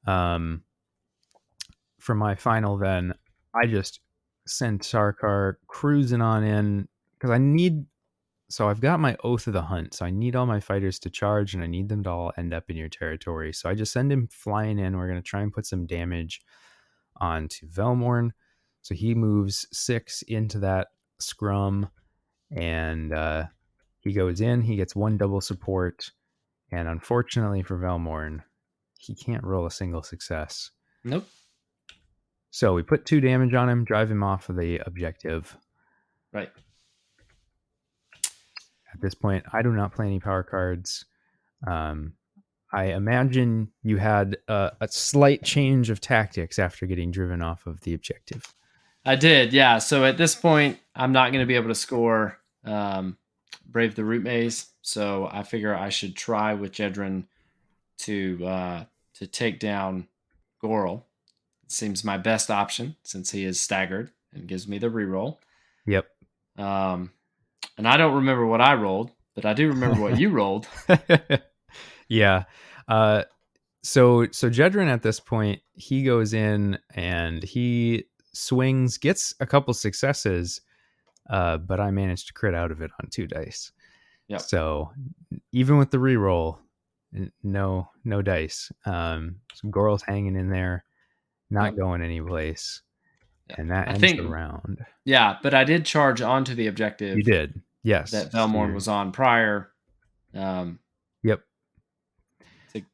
For my final, then I just sent Sarkar cruising on in because I need. So I've got my Oath of the Hunt, so I need all my fighters to charge, and I need them to all end up in your territory. So I just send him flying in. We're gonna try and put some damage onto Velmorn, so he moves 6 into that scrum, and he goes in. He gets 1 double support. And unfortunately for Velmorn, he can't roll a single success. Nope. So we put 2 damage on him, drive him off of the objective. Right. At this point, I do not play any power cards. I imagine you had a slight change of tactics after getting driven off of the objective. I did, yeah. So at this point, I'm not going to be able to score Brave the Root Maze. So I figure I should try with Jedrin to take down Gorl. It seems my best option since he is staggered and gives me the reroll. Yep. And I don't remember what I rolled, but I do remember what you rolled. Yeah. So Jedrin at this point, he goes in and he swings, gets a couple successes, but I managed to crit out of it on 2 dice. Yep. So even with the reroll, no dice. So Gorl's hanging in there, not going anyplace, and that ends the round. Yeah, but I did charge onto the objective. You did, yes. That Velmorn was on prior. Yep.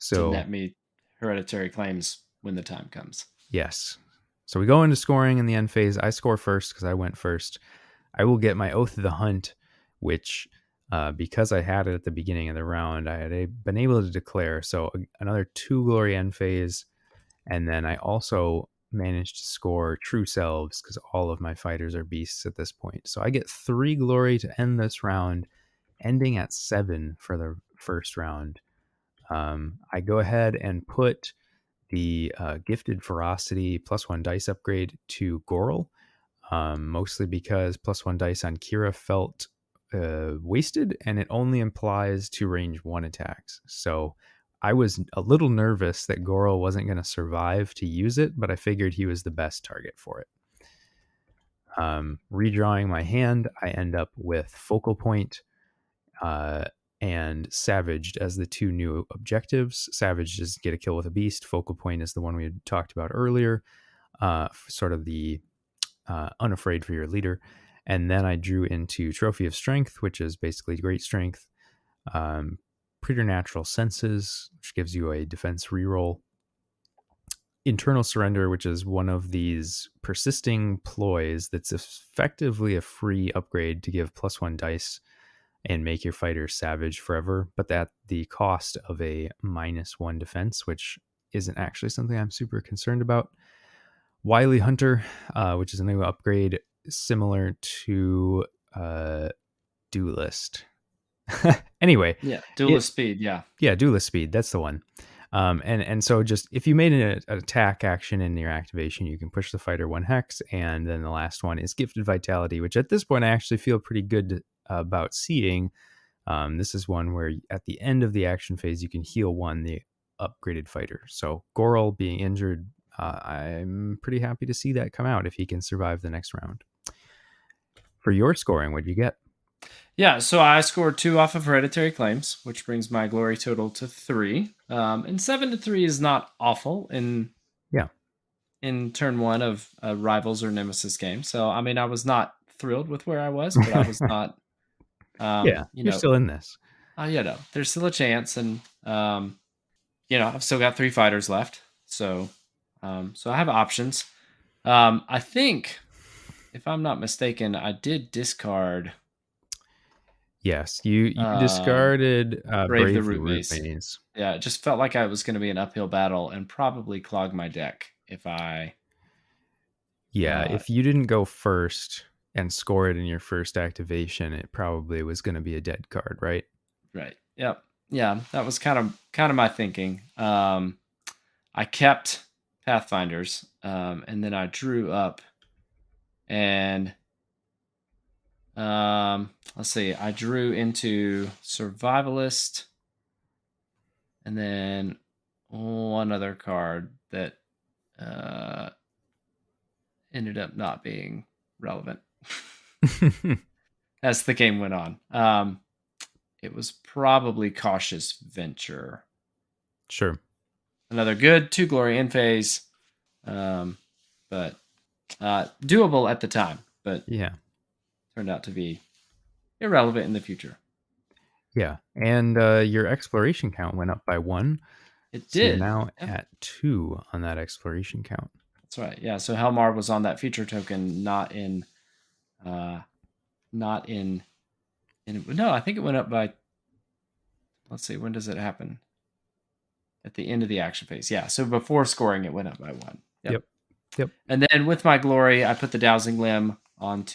To net me hereditary claims when the time comes. Yes. So we go into scoring in the end phase. I score first because I went first. I will get my Oath of the Hunt, which, because I had it at the beginning of the round, I had been able to declare. So another 2 glory end phase. And then I also managed to score True Selves because all of my fighters are beasts at this point. So I get 3 glory to end this round, ending at 7 for the first round. I go ahead and put the Gifted Ferocity +1 dice upgrade to Gorl, mostly because +1 dice on Kira felt wasted, and it only applies to range 1 attacks. So I was a little nervous that Gorl wasn't going to survive to use it, but I figured he was the best target for it. Redrawing my hand, I end up with Focal Point and Savaged as the 2 new objectives. Savaged is get a kill with a beast. Focal Point is the one we had talked about earlier, sort of the unafraid for your leader. And then I drew into Trophy of Strength, which is basically great strength. Preternatural Senses, which gives you a defense reroll. Internal Surrender, which is one of these persisting ploys that's effectively a free upgrade to give +1 dice and make your fighter savage forever, but at the cost of a -1 defense, which isn't actually something I'm super concerned about. Wily Hunter, which is a new upgrade similar to Duelist. Anyway. Yeah, Duelist Speed, yeah. Yeah, Duelist Speed, that's the one. And so just if you made an attack action in your activation, you can push the fighter 1 hex, and then the last one is Gifted Vitality, which at this point I actually feel pretty good about seeing. This is one where at the end of the action phase you can heal 1 the upgraded fighter. So Gorl being injured, I'm pretty happy to see that come out if he can survive the next round. For your scoring, what'd you get? Yeah, so I scored 2 off of Hereditary Claims, which brings my glory total to 3. And 7 to 3 is not awful Yeah. in turn 1 of a Rivals or Nemesis game. So, I mean, I was not thrilled with where I was, but I was not, Yeah, you you're know, still in this. there's still a chance. And, I've still got 3 fighters left. So I have options. I think, if I'm not mistaken, I did discard Yes, you um, discarded Brave the Brave the Root Root Maze. Maze. Yeah, it just felt like I was going to be an uphill battle and probably clog my deck if I. Yeah, Uh, if you didn't go first and score it in your first activation, it probably was going to be a dead card, right? right. Yep. Yeah, that was kind of my thinking. I kept Pathfinders, and then I drew up, and let's see, I drew into Survivalist, and then one other card that uh, ended up not being relevant as the game went on. It was probably Cautious Venture. Sure. Another good 2 glory in phase, but doable at the time, but Yeah. turned out to be irrelevant in the future. Yeah. And your exploration count went up by 1. It So you're did. now Yep. at 2 on that exploration count. That's right. Yeah. So Helmar was on that feature token, uh, not in. No, I think it went up by. Let's see. When does it happen? At the end of the action phase. Yeah. So before scoring, it went up by 1. Yep. Yep. Yep. And then with my glory, I put the dowsing limb um,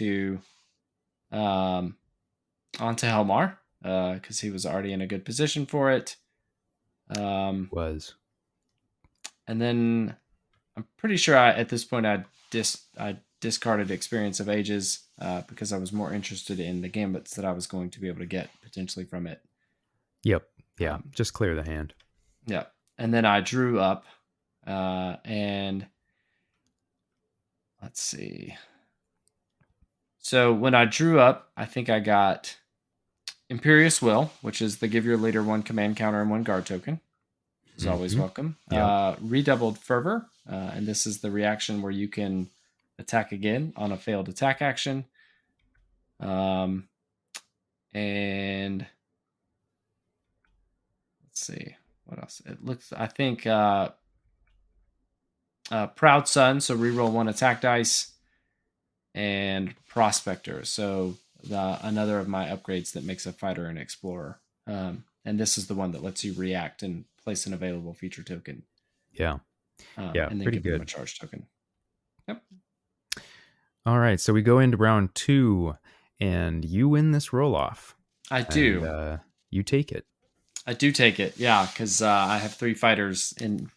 onto Helmar because he was already in a good position for it. Was. And then I'm pretty sure at this point I discarded Experience of Ages because I was more interested in the gambits that I was going to be able to get potentially from it. Yep. Yeah. Um, Just clear the hand. yeah. And then I drew up and let's see. So when I drew up, I think I got Imperious Will, which is the give your leader 1 command counter and 1 guard token. Is always welcome. Yep. Redoubled Fervor, and this is the reaction where you can attack again on a failed attack action. And let's see what else. It looks. I think Proud Son, so reroll 1 attack dice, and Prospector, so another of my upgrades that makes a fighter and explorer. And this is the one that lets you react and place an available feature token. Yeah. Yeah. And then Pretty give them a good. charge token. Yep. All right. So we go into round 2 and you win this roll off. I do. And, you take it. I do take it. Yeah, because I have 3 fighters in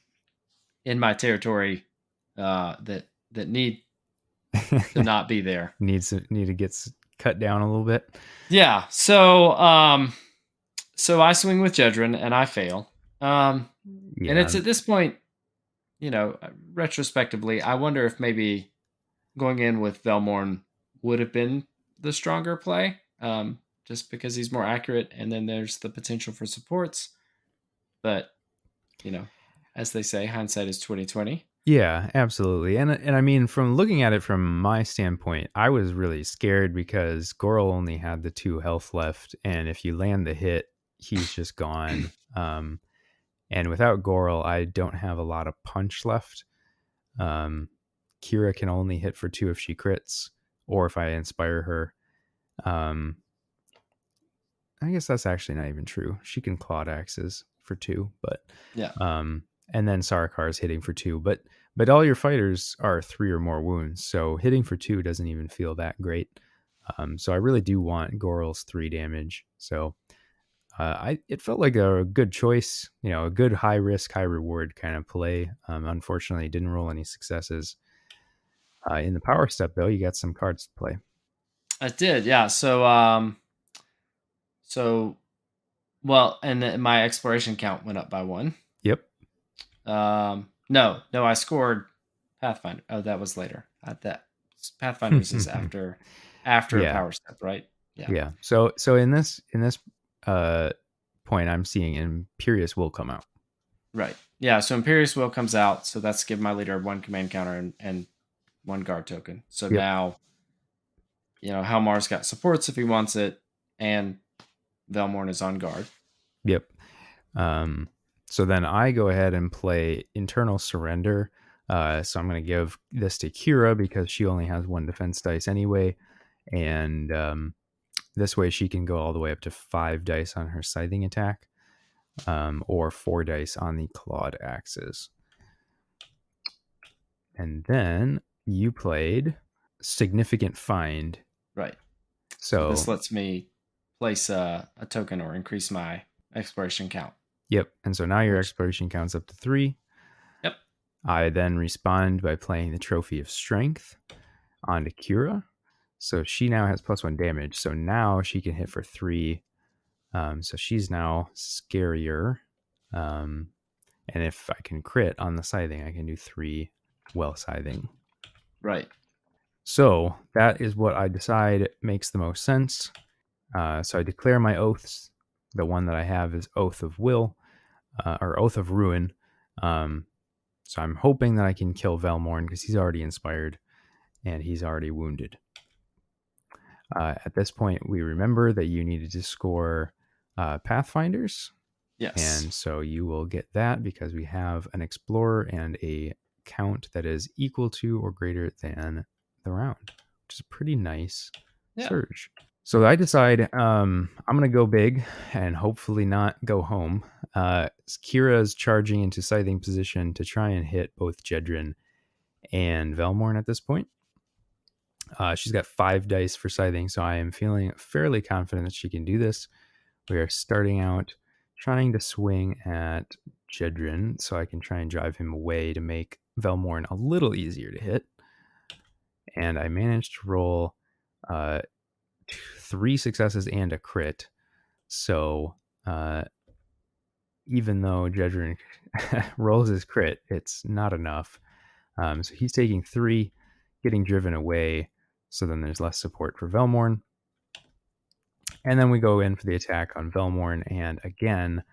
my territory that need to not be there. need to get cut down a little bit. Yeah. So I swing with Jedrin and I fail. And it's at this point, retrospectively, I wonder if maybe going in with Velmorn would have been the stronger play, just because he's more accurate, and then there's the potential for supports. But as they say, hindsight is 20/20. Yeah, absolutely. And I mean, from looking at it from my standpoint, I was really scared because Goral only had the 2 health left, and if you land the hit, he's just gone. And without Goral, I don't have a lot of punch left. Kira can only hit for 2 if she crits, or if I inspire her. I guess that's actually not even true. She can Clawed Axes for 2, but Yeah. And then Sarkar is hitting for 2, but all your fighters are 3 or more wounds, so hitting for 2 doesn't even feel that great. So I really do want Goral's 3 damage. So it felt like a good choice, a good high risk, high reward kind of play. Unfortunately, didn't roll any successes. In the power step, though, you got some cards to play. I did, yeah. Well, and my exploration count went up by 1. Yep. No, I scored Pathfinder. Oh, that was later. That Pathfinders is after Yeah. a power step, right? Yeah. Yeah. So in this uh point, I'm seeing Imperious will come out. Right. Yeah. So Imperious Will comes out. So that's give my leader one command counter and one guard token. So Yep. now, Helmar's got supports if he wants it, and Velmorn is on guard. Yep. Um, so then I go ahead and play Internal Surrender. So I'm going to give this to Kira because she only has one defense dice anyway. And this way she can go all the way up to 5 dice on her scything attack, or 4 dice on the clawed axes. And then you played Significant Find. Right. So So, this lets me place a token or increase my exploration count. yep. And so now your Which, exploration counts up to 3. yep. I then respond by playing the Trophy of Strength onto Kira. So she now has +1 damage. So now she can hit for 3. So she's now scarier. And if I can crit on the scything, I can do 3 well scything. Right. So that is what I decide makes the most sense. So I declare my oaths. The one that I have is Oath of Will, or Oath of Ruin. So I'm hoping that I can kill Velmorn because he's already inspired and he's already wounded. At this point, we remember that you needed to score Pathfinders. Yes. And so you will get that because we have an Explorer and a count that is equal to or greater than the round, which is a pretty nice Yeah. surge. So I decide I'm going to go big and hopefully not go home. Kira is charging into scything position to try and hit both Jedrin and Velmorn at this point. She's got 5 dice for scything, so I am feeling fairly confident that she can do this. We are starting out trying to swing at Jedrin so I can try and drive him away to make Velmorn a little easier to hit. And I managed to roll 3 successes and a crit. So even though Jedrin rolls his crit, it's not enough. So he's taking 3, getting driven away. So then there's less support for Velmorn. And then we go in for the attack on Velmorn. And again,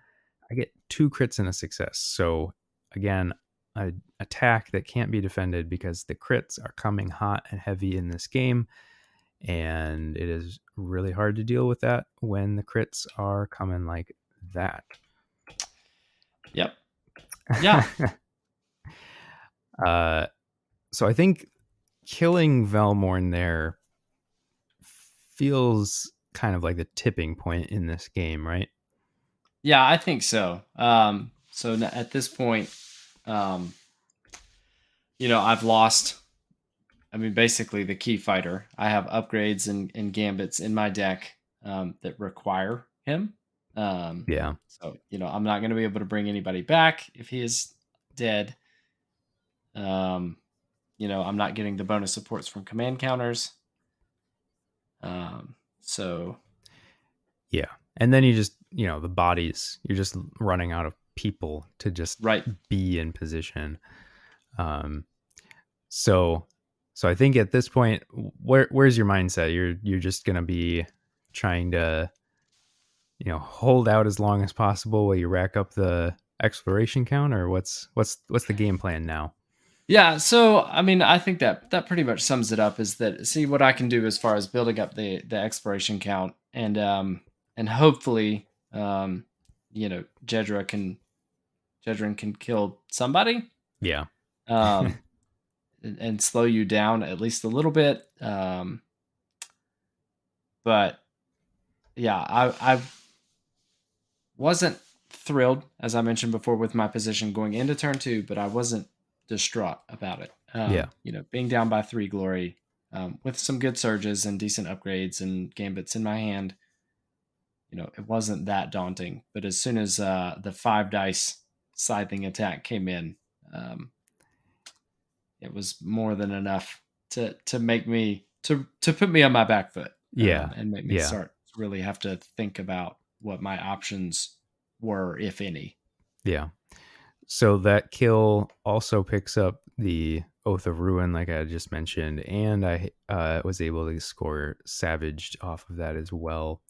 I get 2 crits and a success. So again, an attack that can't be defended because the crits are coming hot and heavy in this game. And it is really hard to deal with that when the crits are coming like that. Yep. Yeah. So I think killing Velmorn there feels kind of like the tipping point in this game, right? Yeah, I think so. So at this point, I've lost. I mean, basically the key fighter. I have upgrades and gambits in my deck that require him. Yeah. So I'm not going to be able to bring anybody back if he is dead. I'm not getting the bonus supports from command counters. So Yeah. And then you just, the bodies, you're just running out of people to just right. be in position. So I think at this point, where's your mindset? You're just going to be trying to, hold out as long as possible while you rack up the exploration count, or what's the game plan now? Yeah, so I mean, I think that pretty much sums it up. Is that see what I can do as far as building up the exploration count, and hopefully, Jedrin can kill somebody, Yeah. and slow you down at least a little bit. But yeah, I wasn't thrilled, as I mentioned before, with my position going into turn 2, but I wasn't distraught about it. Yeah. Being down by 3 glory, with some good surges and decent upgrades and gambits in my hand, it wasn't that daunting. But as soon as the 5 dice scything attack came in, it was more than enough to make me to put me on my back foot, Yeah. and make me start to really have to think about what my options were, if any. Yeah. So that kill also picks up the Oath of Ruin, like I just mentioned, and I was able to score Savaged off of that as well,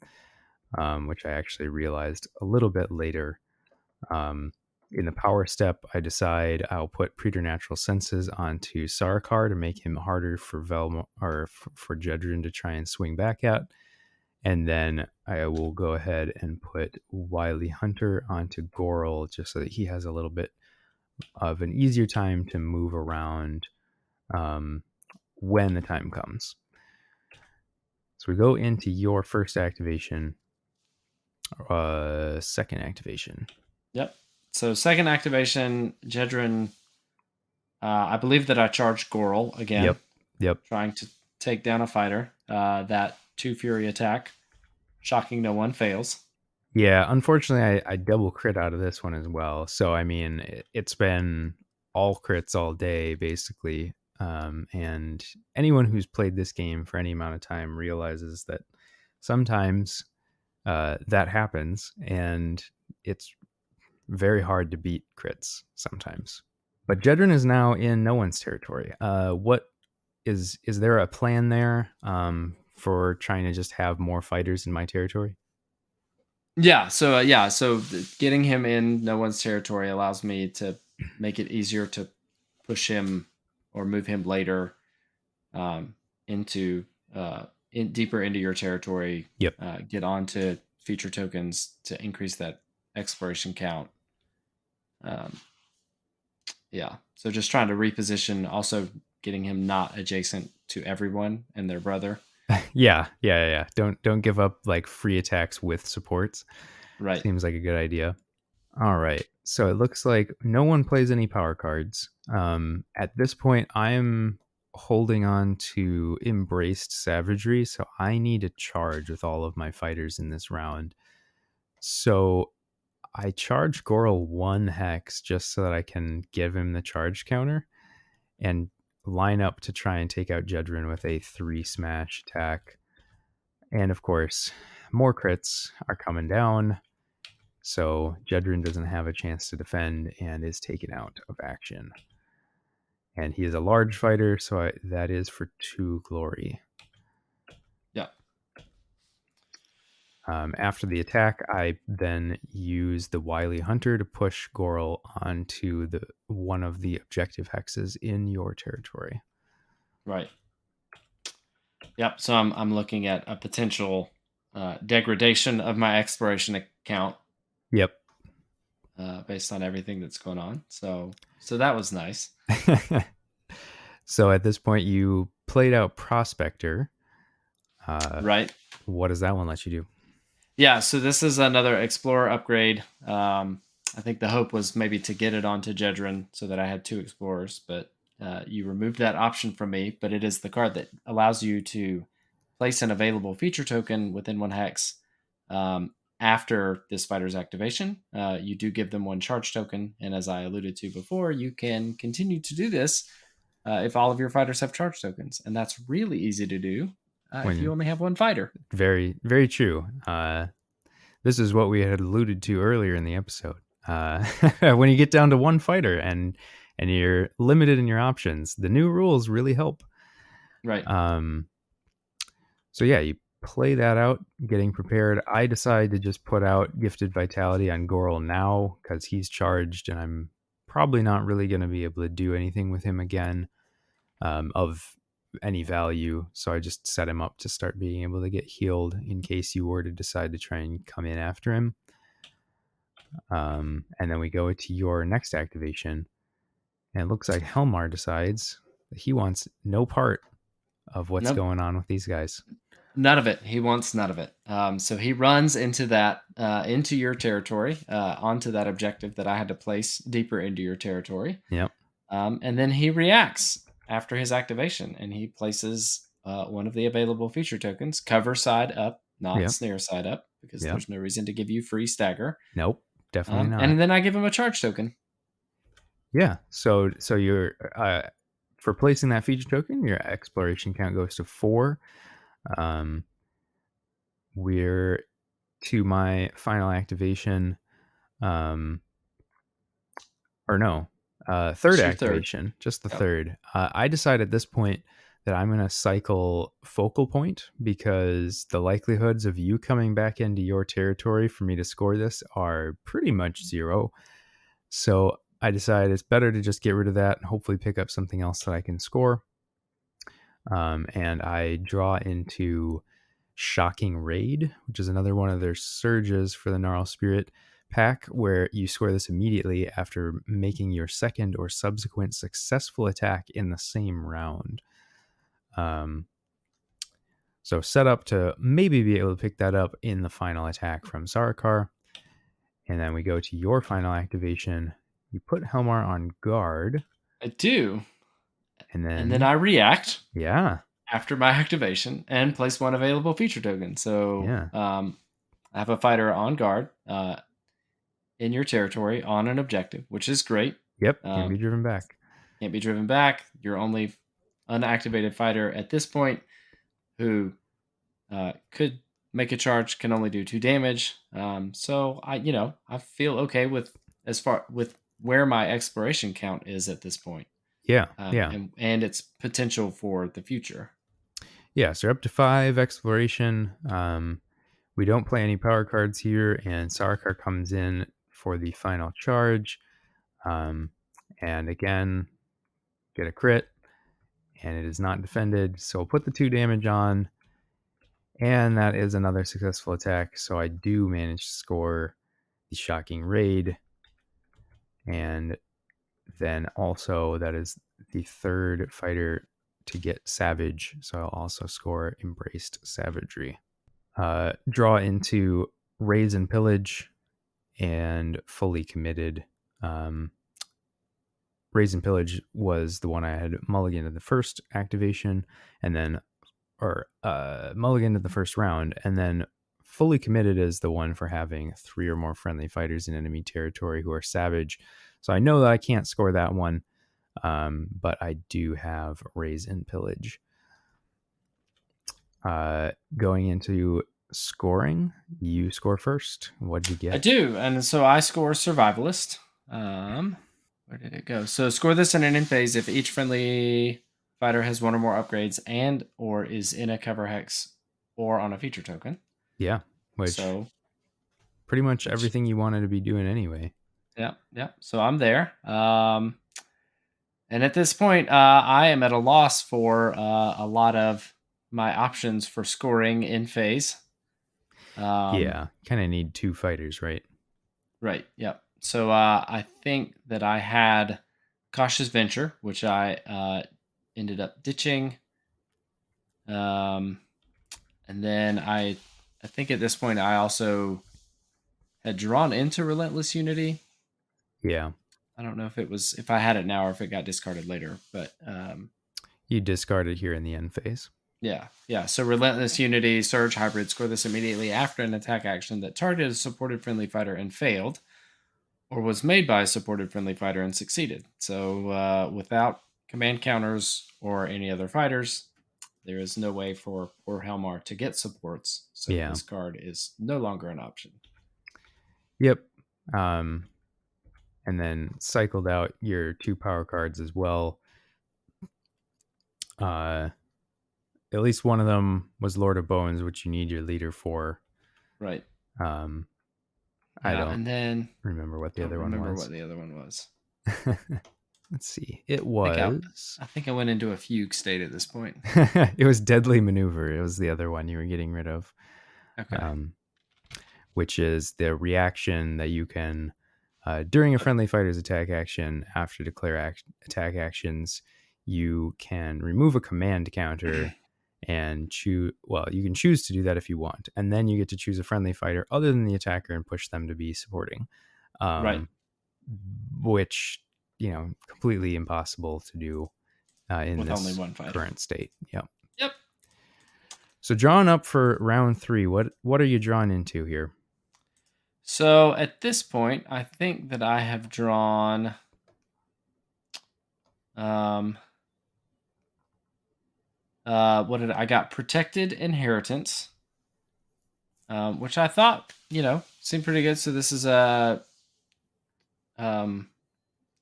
which I actually realized a little bit later. In the power step, I decide I'll put Preternatural Senses onto Sarkar to make him harder for Velmorn or for Jedrin to try and swing back at. And then I will go ahead and put Wily Hunter onto Gorl just so that he has a little bit of an easier time to move around when the time comes. So we go into your first activation, second activation. Yep. So second activation, Jedrin. I believe that I charged Gorl again. Yep. Trying to take down a fighter. That 2 Fury attack. Shocking no one fails. Yeah, unfortunately, I double crit out of this one as well. So, I mean, it's been all crits all day, basically. And anyone who's played this game for any amount of time realizes that sometimes that happens, and it's very hard to beat crits sometimes. But Jedrin is now in no one's territory. What is there a plan there for trying to just have more fighters in my territory? Yeah. So getting him in no one's territory allows me to make it easier to push him or move him later into deeper into your territory. Yep. Get onto feature tokens to increase that exploration count. Yeah. So just trying to reposition, also getting him not adjacent to everyone and their brother. Yeah. Don't give up like free attacks with supports. Right. Seems like a good idea. All right. So it looks like no one plays any power cards. At this point, I'm holding on to Embraced Savagery, so I need to charge with all of my fighters in this round. So I charge Gorl 1 hex just so that I can give him the charge counter and line up to try and take out Jedrin with a 3 smash attack. And of course, more crits are coming down. So Jedrin doesn't have a chance to defend and is taken out of action. And he is a large fighter, so that is for 2 glory. Yeah. After the attack, I then use the Wily Hunter to push Gorl onto one of the objective hexes in your territory. Right. Yep. So I'm looking at a potential degradation of my exploration account. Yep. Based on everything that's going on. So that was nice. So at this point, you played out Prospector. Right. What does that one let you do? Yeah. So this is another Explorer upgrade. I think the hope was maybe to get it onto Jedrin so that I had 2 Explorers, but you removed that option from me. But it is the card that allows you to place an available feature token within 1 hex. After this fighter's activation, you do give them 1 charge token. And as I alluded to before, you can continue to do this if all of your fighters have charge tokens. And that's really easy to do if you only have 1 fighter. Very, very true. This is what we had alluded to earlier in the episode. When you get down to 1 fighter and you're limited in your options, the new rules really help. Right. So yeah, you play that out, getting prepared. I decide to just put out Gifted Vitality on Gorl now because he's charged and I'm probably not really going to be able to do anything with him again of any value. So I just set him up to start being able to get healed in case you were to decide to try and come in after him. And then we go to your next activation. And it looks like Helmar decides that he wants no part of what's going on with these guys. None of it. He wants none of it. So he runs into into your territory, onto that objective that I had to place deeper into your territory. Yep. And then he reacts after his activation, and he places 1 of the available feature tokens, cover side up, not snare side up, because there's no reason to give you free stagger. Nope, definitely not. And then I give him a charge token. Yeah. So you're for placing that feature token, your exploration count goes to 4. We're to my final activation. Or no, Third It's your third. activation, just the Yep. third. I decide at this point that I'm going to cycle Focal Point because the likelihoods of you coming back into your territory for me to score this are pretty much zero. So I decide it's better to just get rid of that and hopefully pick up something else that I can score. And I draw into Shocking Raid, which is another one of their surges for the Gnarlspirit pack, where you score this immediately after making your second or subsequent successful attack in the same round. So set up to maybe be able to pick that up in the final attack from Sarkar. And then we go to your final activation. You put Helmar on guard. I do. And And then then, I react yeah, after my activation and place one available feature token. So yeah, I have a fighter on guard in your territory on an objective, which is great. yep, can't be Um, driven back. can't be driven back. Your only unactivated fighter at this point who could make a charge can only do 2 damage. So I feel okay with as far with where my exploration count is at this point, Yeah, yeah. and its potential for the future. Yeah, so up to 5 exploration. We don't play any power cards here, and Sarkar comes in for the final charge. And again, get a crit, and it is not defended. So I'll put the 2 damage on, and that is another successful attack. So I do manage to score the Shocking Raid, and then also that is the third fighter to get Savage. So I'll also score Embraced Savagery. Draw into Raise and Pillage and Fully Committed. Raise and Pillage was the one I had mulliganed in the first activation, and then, or mulliganed in the first round, and then Fully Committed is the one for having 3 or more friendly fighters in enemy territory who are savage. So I know that I can't score that one, but I do have Raise and Pillage. Going into scoring, you score first. What'd you I get? do, and so I score Survivalist. Where did it go? So score this in an end phase if each friendly fighter has 1 or more upgrades and or is in a cover hex or on a feature token. Yeah, which So pretty much everything you wanted to be doing anyway. yeah. So I'm there. And at this point, I am at a loss for a lot of my options for scoring in phase. Yeah, kind of need 2 fighters, right? Right. Yep. So I think that I had Cautious Venture, which I ended up ditching. And then I think at this point I also had drawn into Relentless Unity. Yeah. I don't know if I had it now or if it got discarded later, but You discard it here in the end phase. yeah. So Relentless Unity, Surge Hybrid, score this immediately after an attack action that targeted a supported friendly fighter and failed, or was made by a supported friendly fighter and succeeded. So without command counters or any other fighters, there is no way for poor Helmar to get supports. So Yeah. this card is no longer an option. Yep. And then cycled out your 2 power cards as well. At least one of them was Lord of Bones, which you need your leader for. Right. I don't and then remember what the don't other one remember was. what the other one was. Let's see. It was. I think I went into a fugue state at this point. It was Deadly Maneuver. It was the other one you were getting rid of. Okay. Which is the reaction that you can, during a friendly fighter's attack action, after declare attack actions, you can remove a command counter and choose. Well, you can choose to do that if you want, and then you get to choose a friendly fighter other than the attacker and push them to be supporting. Right. Which, completely impossible to do in With only this one fighter. current state. Yep. Yep. So drawing up for round 3, what are you drawn into here? So at this point, I think that I have drawn I got Protected Inheritance, which I thought, seemed pretty good. So this is a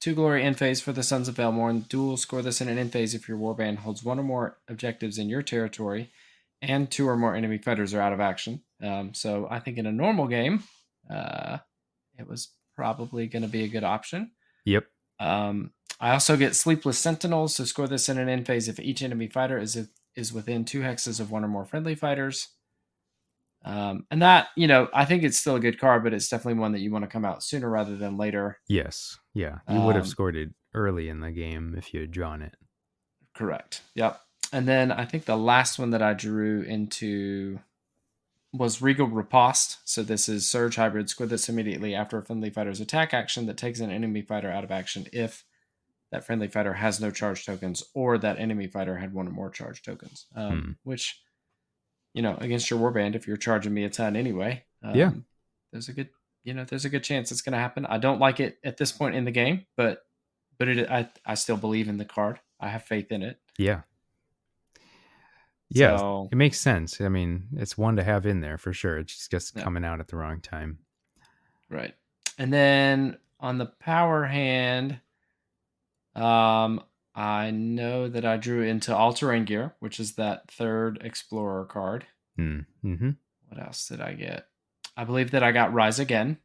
2 glory end phase for the Sons of Velmorn. Dual score this in an end phase if your warband holds 1 or more objectives in your territory and 2 or more enemy fighters are out of action. So I think in a normal game, it was probably going to be a good option. Yep. I also get Sleepless Sentinels, so score this in an end phase if each enemy fighter is within 2 hexes of 1 or more friendly fighters. And that, I think it's still a good card, but it's definitely one that you want to come out sooner rather than later. Yes. Yeah. You would have scored it early in the game if you had drawn it. Correct. Yep. And then I think the last one that I drew into was Regal Riposte. So this is Surge Hybrid. Score this immediately after a friendly fighter's attack action that takes an enemy fighter out of action if that friendly fighter has no charge tokens or that enemy fighter had 1 or more charge tokens. Which, against your warband, if you're charging me a ton anyway, Yeah. there's a good chance it's going to happen. I don't like it at this point in the game, but I still believe in the card. I have faith in it. Yeah. Yeah, So, it makes sense. I mean, it's one to have in there for sure. It's just coming out at the wrong time. Right. And then on the power hand, I know that I drew into All-Terrain Gear, which is that 3rd Explorer card. Mm-hmm. What else did I get? I believe that I got Rise Again,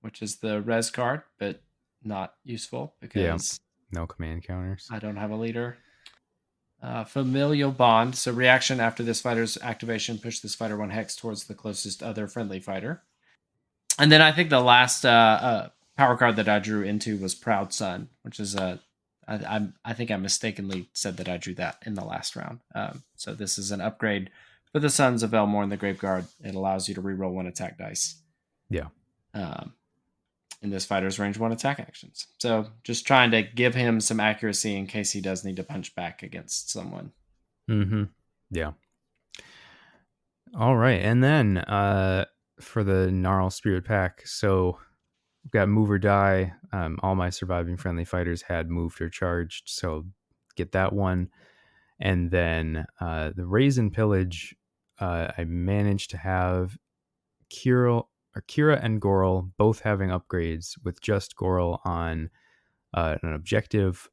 which is the res card, but not useful because no command counters. I don't have a leader. Familial Bond. So reaction after this fighter's activation, push this fighter 1 hex towards the closest other friendly fighter. And then I think the last power card that I drew into was Proud Son, which is I think I mistakenly said that I drew that in the last round. So this is an upgrade for the Sons of Velmorn, the Graveguard. It allows you to reroll 1 attack dice. Yeah. In this fighter's range 1 attack actions. So just trying to give him some accuracy in case he does need to punch back against someone. Mm-hmm. Yeah. All right. And then for the Gnarlspirit pack, so we've got move or die. All my surviving friendly fighters had moved or charged, so get that one. And then the Raise and Pillage, I managed to have Kira and Goral both having upgrades with just Goral on an objective.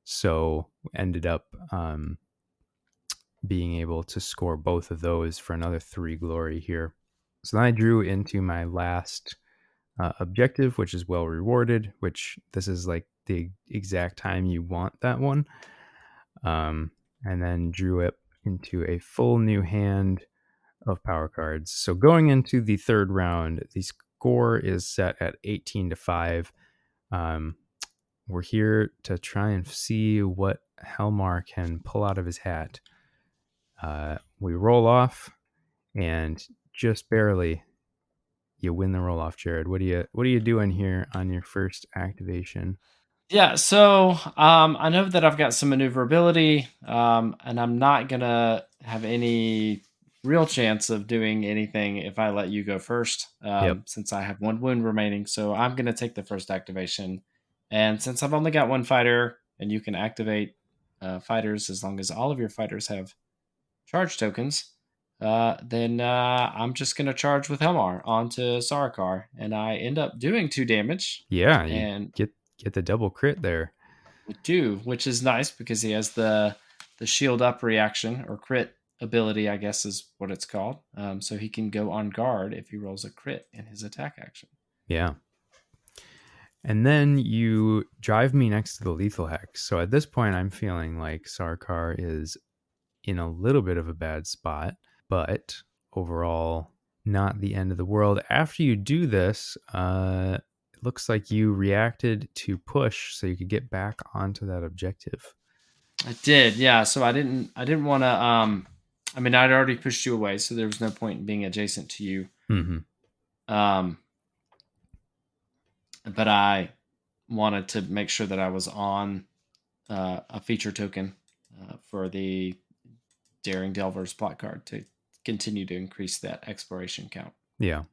So ended up being able to score both of those for another 3 glory here. So then I drew into my last objective, which is well rewarded, which this is like the exact time you want that one. And then drew it into a full new hand of power cards. So going into the 3rd round, the score is set at 18-5. We're here to try and see what Helmar can pull out of his hat. We roll off, and just barely, you win the roll off. Jerod, what are you doing here on your first activation? Yeah, so I know that I've got some maneuverability, and I'm not gonna have any real chance of doing anything if I let you go first, since I have 1 wound remaining. So I'm gonna take the first activation, and since I've only got 1 fighter, and you can activate fighters as long as all of your fighters have charge tokens, then I'm just gonna charge with Helmar onto Sarkar, and I end up doing 2 damage. Yeah, you And get the double crit there. with 2, which is nice because he has the shield up reaction or crit ability, I guess is what it's called. So he can go on guard if he rolls a crit in his attack action. Yeah. And then you drive me next to the lethal hex. So at this point, I'm feeling like Sarkar is in a little bit of a bad spot, but overall, not the end of the world. After you do this, it looks like you reacted to push so you could get back onto that objective. I did, yeah. So I didn't want to. I mean, I'd already pushed you away, so there was no point in being adjacent to you. Mm-hmm. But I wanted to make sure that I was on a feature token for the Daring Delver's plot card to continue to increase that exploration count. Yeah.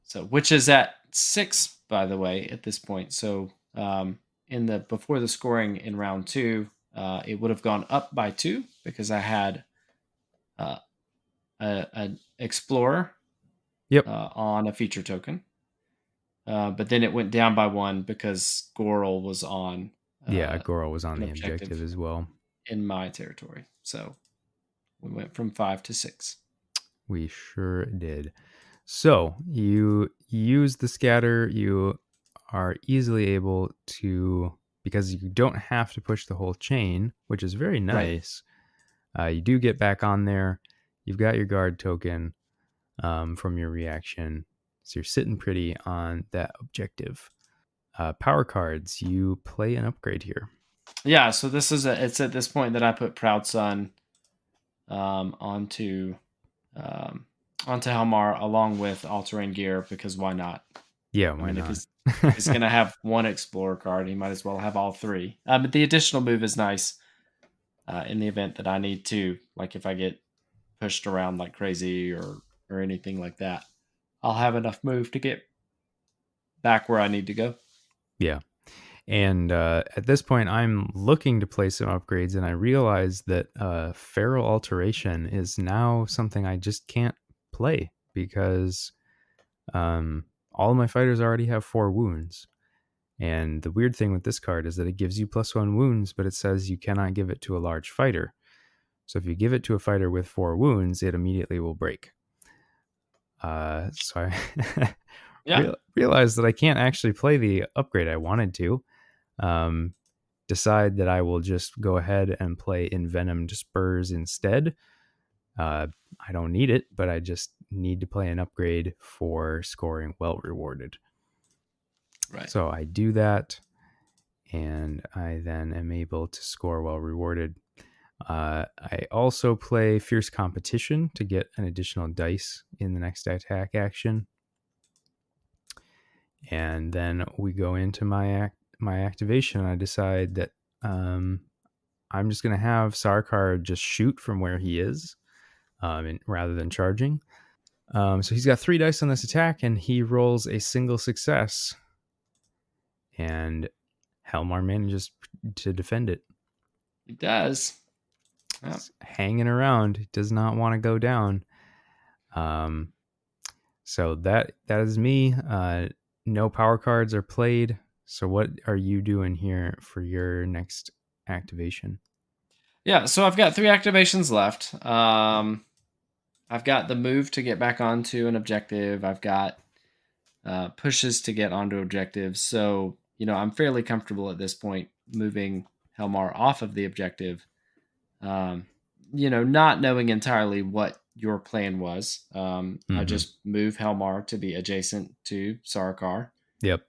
So, which is at 6, by the way, at this point. So, before the scoring in round 2, it would have gone up by 2 because I had an explorer Yep. on a feature token. But then it went down by 1 because Goral was on Yeah, Goro was on an the objective objective as well. in my territory. So we went from 5 to 6. We sure did. So you use the scatter. You are easily able to, because you don't have to push the whole chain, which is very Right. nice. You do get back on there. You've got your guard token from your reaction. So you're sitting pretty on that objective. Power cards, you play an upgrade here. Yeah, so it's at this point that I put Proud Son um, onto um, onto Helmar along with all terrain gear because why not? Yeah, I why mean, not? if he's gonna have one explorer card, he might as well have all 3. But the additional move is nice in the event that I need to, like if I get pushed around like crazy or anything like that, I'll have enough move to get back where I need to go. Yeah. And at this point, I'm looking to play some upgrades, and I realize that Feral Alteration is now something I just can't play because all of my fighters already have 4 wounds. And the weird thing with this card is that it gives you +1 wounds, but it says you cannot give it to a large fighter. So if you give it to a fighter with 4 wounds, it immediately will break. So I Yeah, realized that I can't actually play the upgrade I wanted to. Um, decide that I will just go ahead and play Envenomed Spurs instead. I don't need it, but I just need to play an upgrade for scoring well rewarded. right. So I do that, and I then am able to score well rewarded. I also play Fierce Competition to get an additional dice in the next attack action. And then we go into my activation. I decide that I'm just going to have Sarkar just shoot from where he is rather than charging. So he's got 3 dice on this attack, and he rolls a single success. And Helmar manages to defend it. He does. Yep. He's hanging around. He does not want to go down. So that is me. No power cards are played. So what are you doing here for your next activation? Yeah, so I've got 3 activations left. I've got the move to get back onto an objective. I've got pushes to get onto objectives. So, I'm fairly comfortable at this point moving Helmar off of the objective. Um, not knowing entirely what your plan was. I Mm-hmm. just move Helmar to be adjacent to Sarkar. Yep.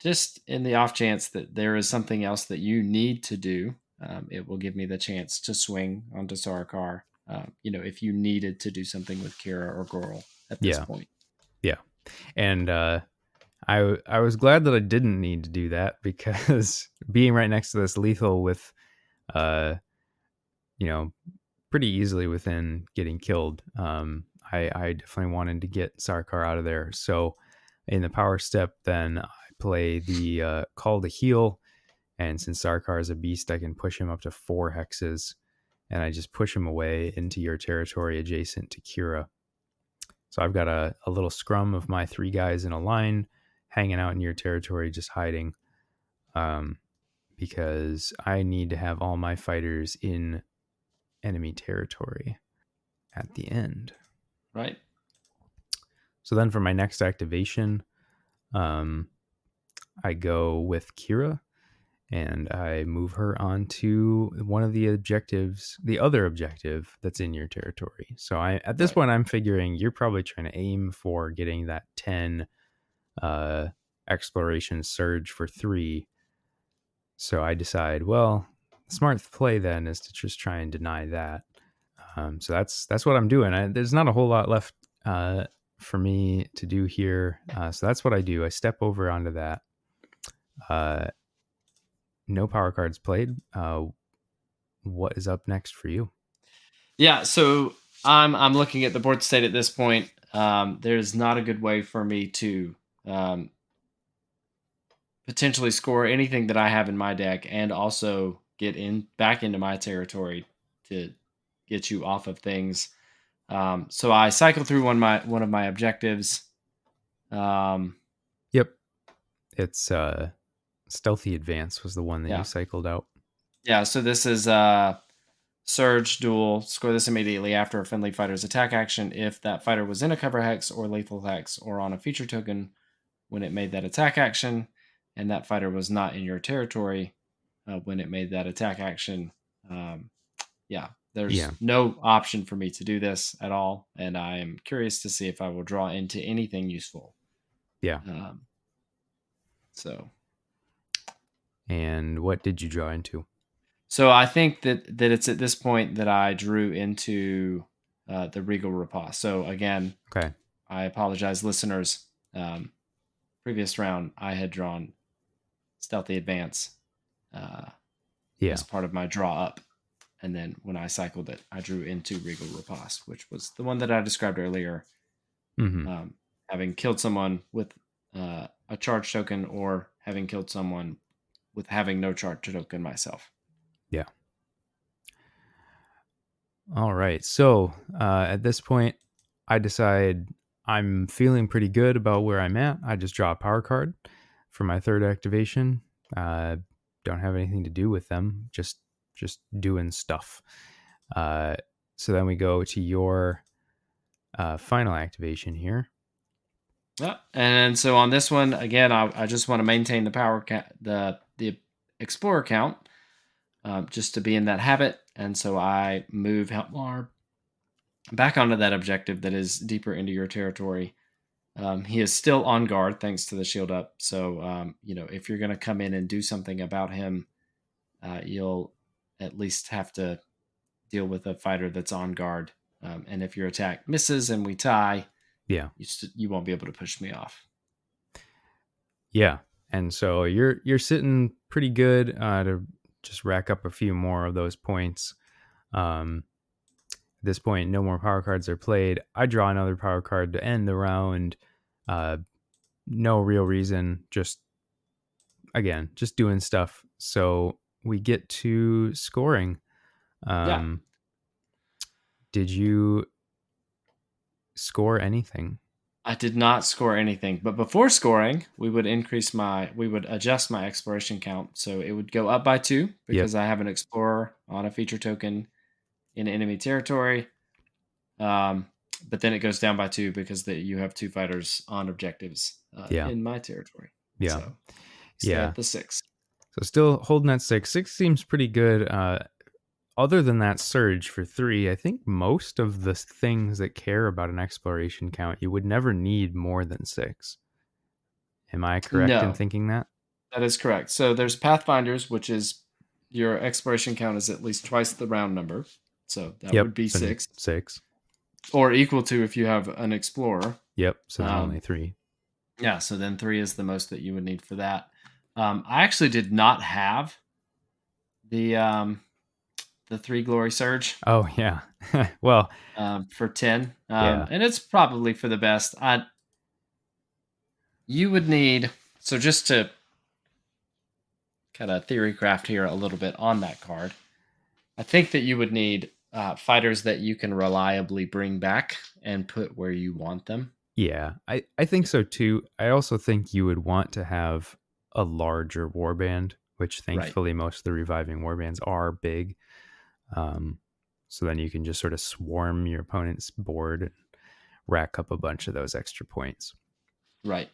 Just in the off chance that there is something else that you need to do, it will give me the chance to swing onto Sarkar. If you needed to do something with Kira or Goral at this Yeah. point. Yeah. And I was glad that I didn't need to do that because being right next to this lethal with uh pretty easily within getting killed, I definitely wanted to get Sarkar out of there. So in the power step, then I play the call to heal, and since Sarkar is a beast, I can push him up to 4 hexes, and I just push him away into your territory adjacent to Kira. So I've got a little scrum of my 3 guys in a line hanging out in your territory, just hiding, because I need to have all my fighters in enemy territory at the end. Right. So then for my next activation, I go with Kira, and I move her onto one of the objectives, the other objective that's in your territory. So at this point, I'm figuring you're probably trying to aim for getting that 10 exploration surge for 3. So I decide, well, smart play then is to just try and deny that. So that's what I'm doing. There's not a whole lot left for me to do here. So that's what I do. I step over onto that. No power cards played. What is up next for you? Yeah, so I'm looking at the board state at this point. There's not a good way for me to potentially score anything that I have in my deck, and also get in back into my territory to get you off of things. So I cycle through one of my objectives. It's Stealthy Advance was the one that you Yeah. cycled out. Yeah, so this is Surge Duel. Score this immediately after a friendly fighter's attack action if that fighter was in a cover hex or lethal hex or on a feature token when it made that attack action, and that fighter was not in your territory when it made that attack action. Um, yeah, there's Yeah. no option for me to do this at all, and I am curious to see if I will draw into anything useful. Yeah. Um, so, And what did you draw into? so I think that it's at this point that I drew into the Regal Rapace. So again, Okay. I apologize, listeners. Previous round, I had drawn Stealthy Advance uh, Yeah. as part of my draw up. And then when I cycled it, I drew into Regal Rapace, which was the one that I described earlier, Mm-hmm. having killed someone with a charge token or having killed someone with having no charge token myself. Yeah. All right. So at this point, I decide I'm feeling pretty good about where I'm at. I just draw a power card for my third activation. Don't have anything to do with them. Just doing stuff. Uh, so then we go to your final activation here. Yeah. And so on this one, again, I just want to maintain the power the explorer count, just to be in that habit. And so I move Helmar back onto that objective that is deeper into your territory. He is still on guard thanks to the shield up. So if you're going to come in and do something about him, you'll at least have to deal with a fighter that's on guard. And if your attack misses and we tie, Yeah. you won't be able to push me off. Yeah. And so you're sitting pretty good to just rack up a few more of those points. At this point, no more power cards are played. I draw another power card to end the round. Uh, no real reason, just again, just doing stuff. So we get to scoring. Yeah, Um, did you score anything? I did not score anything, but before scoring, we would adjust my exploration count. So it would go up by 2 Yep. because I have an explorer on a feature token in enemy territory. Um, but then it goes down by 2 because you have 2 fighters on objectives Yeah. in my territory. Yeah. So stay Yeah. at the 6. So still holding that six. Six seems pretty good. Other than that surge for 3, I think most of the things that care about an exploration count, you would never need more than 6. Am I correct in No, thinking that? that is correct. So there's Pathfinders, which is your exploration count is at least twice the round number. So that Yep. would be So 6, 6. or equal to if you have an explorer. Yep. So then only Um, 3. yeah, so then 3 is the most that you would need for that. I actually did not have the 3 glory surge Oh yeah. Well, for 10, yeah. and it's probably for the best. You would need, so just to kind of theory craft here a little bit on that card, I think that you would need fighters that you can reliably bring back and put where you want them. Yeah. I think so too. I also think you would want to have a larger warband, which Right. thankfully most of the reviving warbands are big. Um, so then you can just sort of swarm your opponent's board and rack up a bunch of those extra points. Right.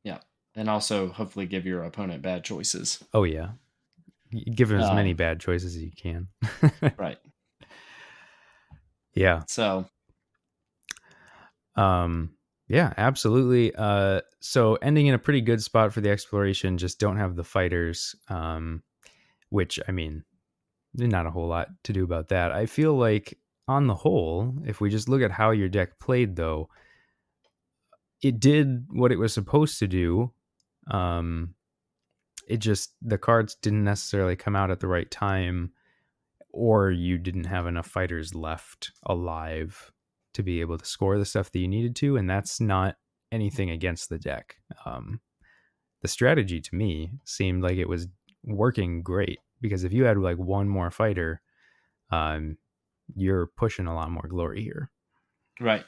Yeah. And also hopefully give your opponent bad choices. Oh yeah. Give them as many Um, bad choices as you can. right. Yeah. So, Um, yeah, absolutely. So ending in a pretty good spot for the exploration, just don't have the fighters. Which I mean, not a whole lot to do about that. I feel like on the whole, if we just look at how your deck played though, it did what it was supposed to do. Um, it just the cards didn't necessarily come out at the right time, or you didn't have enough fighters left alive to be able to score the stuff that you needed to, and that's not anything against the deck. The strategy to me seemed like it was working great because if you had like one more fighter, um, you're pushing a lot more glory here. right.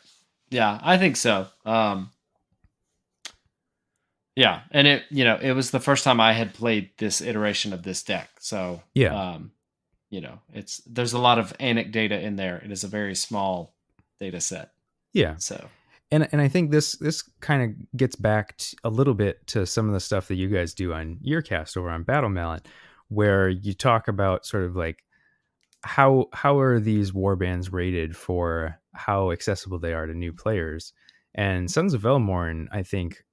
Yeah, I think so. Yeah, and it was the first time I had played this iteration of this deck. So, Yeah, there's a lot of anecdata in there. It is a very small data set. yeah. So, And I think this kind of gets back a little bit to some of the stuff that you guys do on your cast over on Battle Mallet, where you talk about sort of like how are these warbands rated for how accessible they are to new players. And Sons of Velmorn, I think,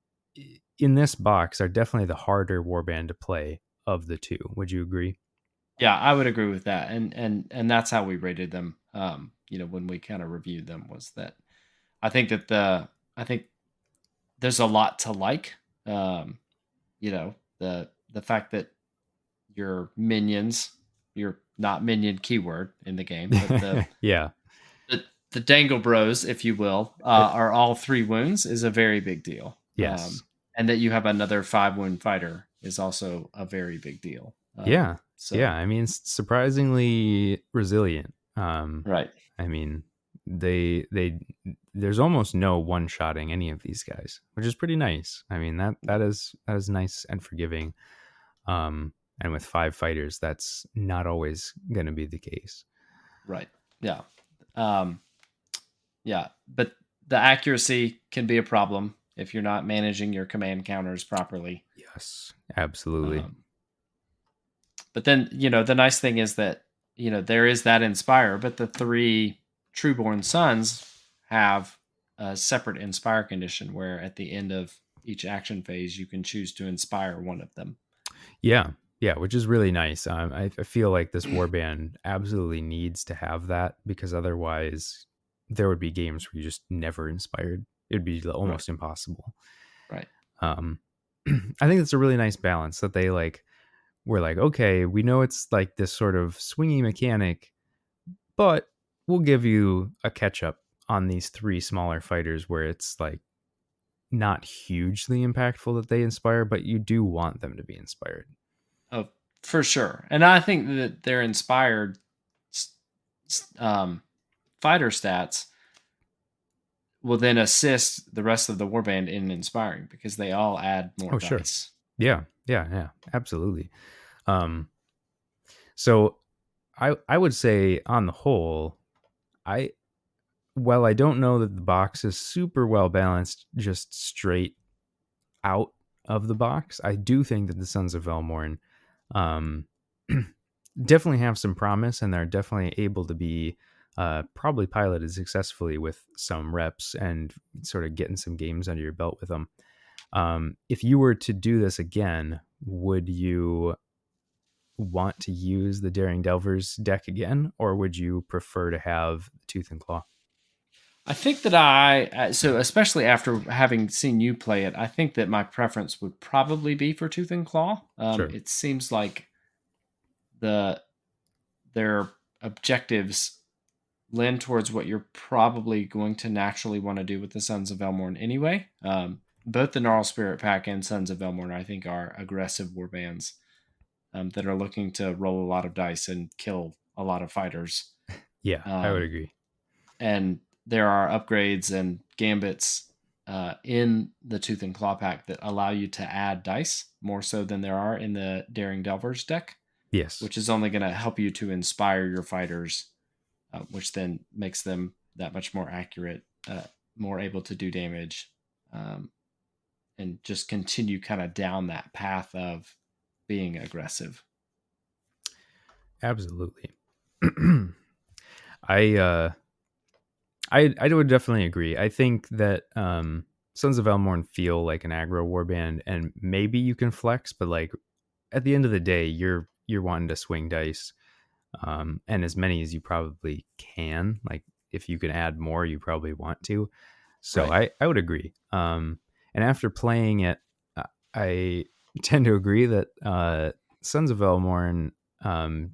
in this box are definitely the harder warband to play of the two. Would you agree? yeah, I would agree with that. And that's how we rated them. When we kind of reviewed them, was that I think that I think there's a lot to like. The fact that your minions, your not minion keyword in the game, but Yeah. the, the Dangle Bros, if you will, are all 3 wounds is a very big deal. Yes. And that you have another 5 wound fighter is also a very big deal. Yeah. Yeah. So I mean, surprisingly resilient. right, I mean, they there's almost no one shotting any of these guys, which is pretty nice. I mean, that is nice and forgiving. And with 5 fighters, that's not always going to be the case. right, yeah, um, yeah. But the accuracy can be a problem if you're not managing your command counters properly. Yes, absolutely. Um, but then the nice thing is that there is that inspire, but the 3 Trueborn sons have a separate inspire condition where at the end of each action phase you can choose to inspire one of them. Yeah, yeah, which is really nice. I feel like this warband absolutely needs to have that because otherwise there would be games where you just never inspired. It'd be Right, almost impossible. right, Um, I think it's a really nice balance that they like. We're like, okay, we know it's like this sort of swingy mechanic, but we'll give you a catch up on these 3 smaller fighters where it's like not hugely impactful that they inspire, but you do want them to be inspired. oh, for sure. And I think that their inspired um, fighter stats will then assist the rest of the warband in inspiring because they all add more Oh, sure. dice. Yeah, yeah, yeah, absolutely. Um, so I would say on the whole, I while I don't know that the box is super well balanced, just straight out of the box, I do think that the Sons of Velmorn um, definitely have some promise, and they're definitely able to be probably piloted successfully with some reps and sort of getting some games under your belt with them. If you were to do this again, would you want to use the Daring Delvers deck again, or would you prefer to have Tooth and Claw? I think that so especially after having seen you play it, I think that my preference would probably be for Tooth and Claw. Sure. It seems like the their objectives lend towards what you're probably going to naturally want to do with the Sons of Velmorn anyway. Both the Gnarlspirit pack and Sons of Velmorn, I think, are aggressive warbands that are looking to roll a lot of dice and kill a lot of fighters. Yeah, I would Um, agree. and there are upgrades and gambits in the Tooth and Claw pack that allow you to add dice more so than there are in the Daring Delvers deck, Yes. which is only going to help you to inspire your fighters, which then makes them that much more accurate, more able to do damage, um, and just continue kind of down that path of being aggressive. Absolutely. I I would definitely agree. I think that Sons of Elmorn feel like an aggro warband, and maybe you can flex, but like at the end of the day, you're wanting to swing dice, and as many as you probably can. Like if you can add more, you probably want to. So Right. I would agree. And after playing it, I tend to agree that Sons of Elmorn um,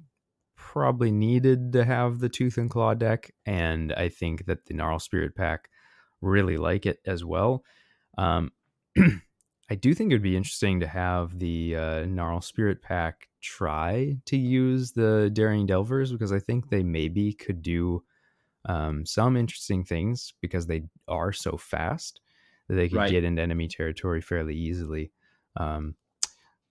probably needed to have the Tooth and Claw deck, and I think that the Gnarlspirit pack really like it as well. Um, I do think it'd be interesting to have the Gnarlspirit pack try to use the Daring Delvers because I think they maybe could do some interesting things because they are so fast that they could Right. get into enemy territory fairly easily. Um,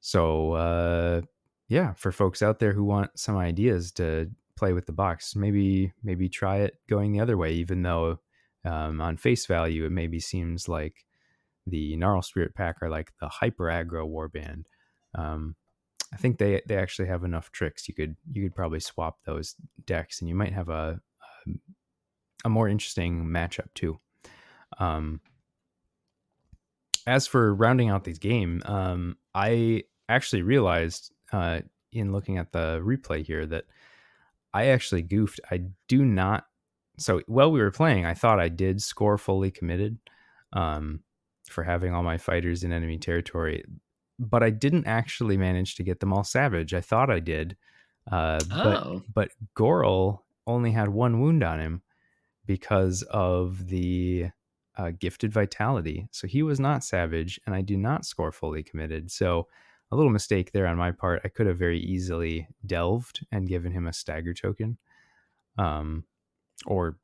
so yeah, for folks out there who want some ideas to play with the box, maybe try it going the other way, even though on face value it maybe seems like the Gnarlspirit pack are like the hyper aggro warband. Um, I think they actually have enough tricks. You could probably swap those decks, and you might have a more interesting matchup too. Um, as for rounding out this game, I actually realized in looking at the replay here that I actually goofed. I do not. So while we were playing, I thought I did score fully committed um, for having all my fighters in enemy territory, but I didn't actually manage to get them all savage. I thought I did, but Oh, Goral only had one wound on him because of the gifted vitality. So he was not savage, and I do not score fully committed. So a little mistake there on my part. I could have very easily delved and given him a stagger token, um, or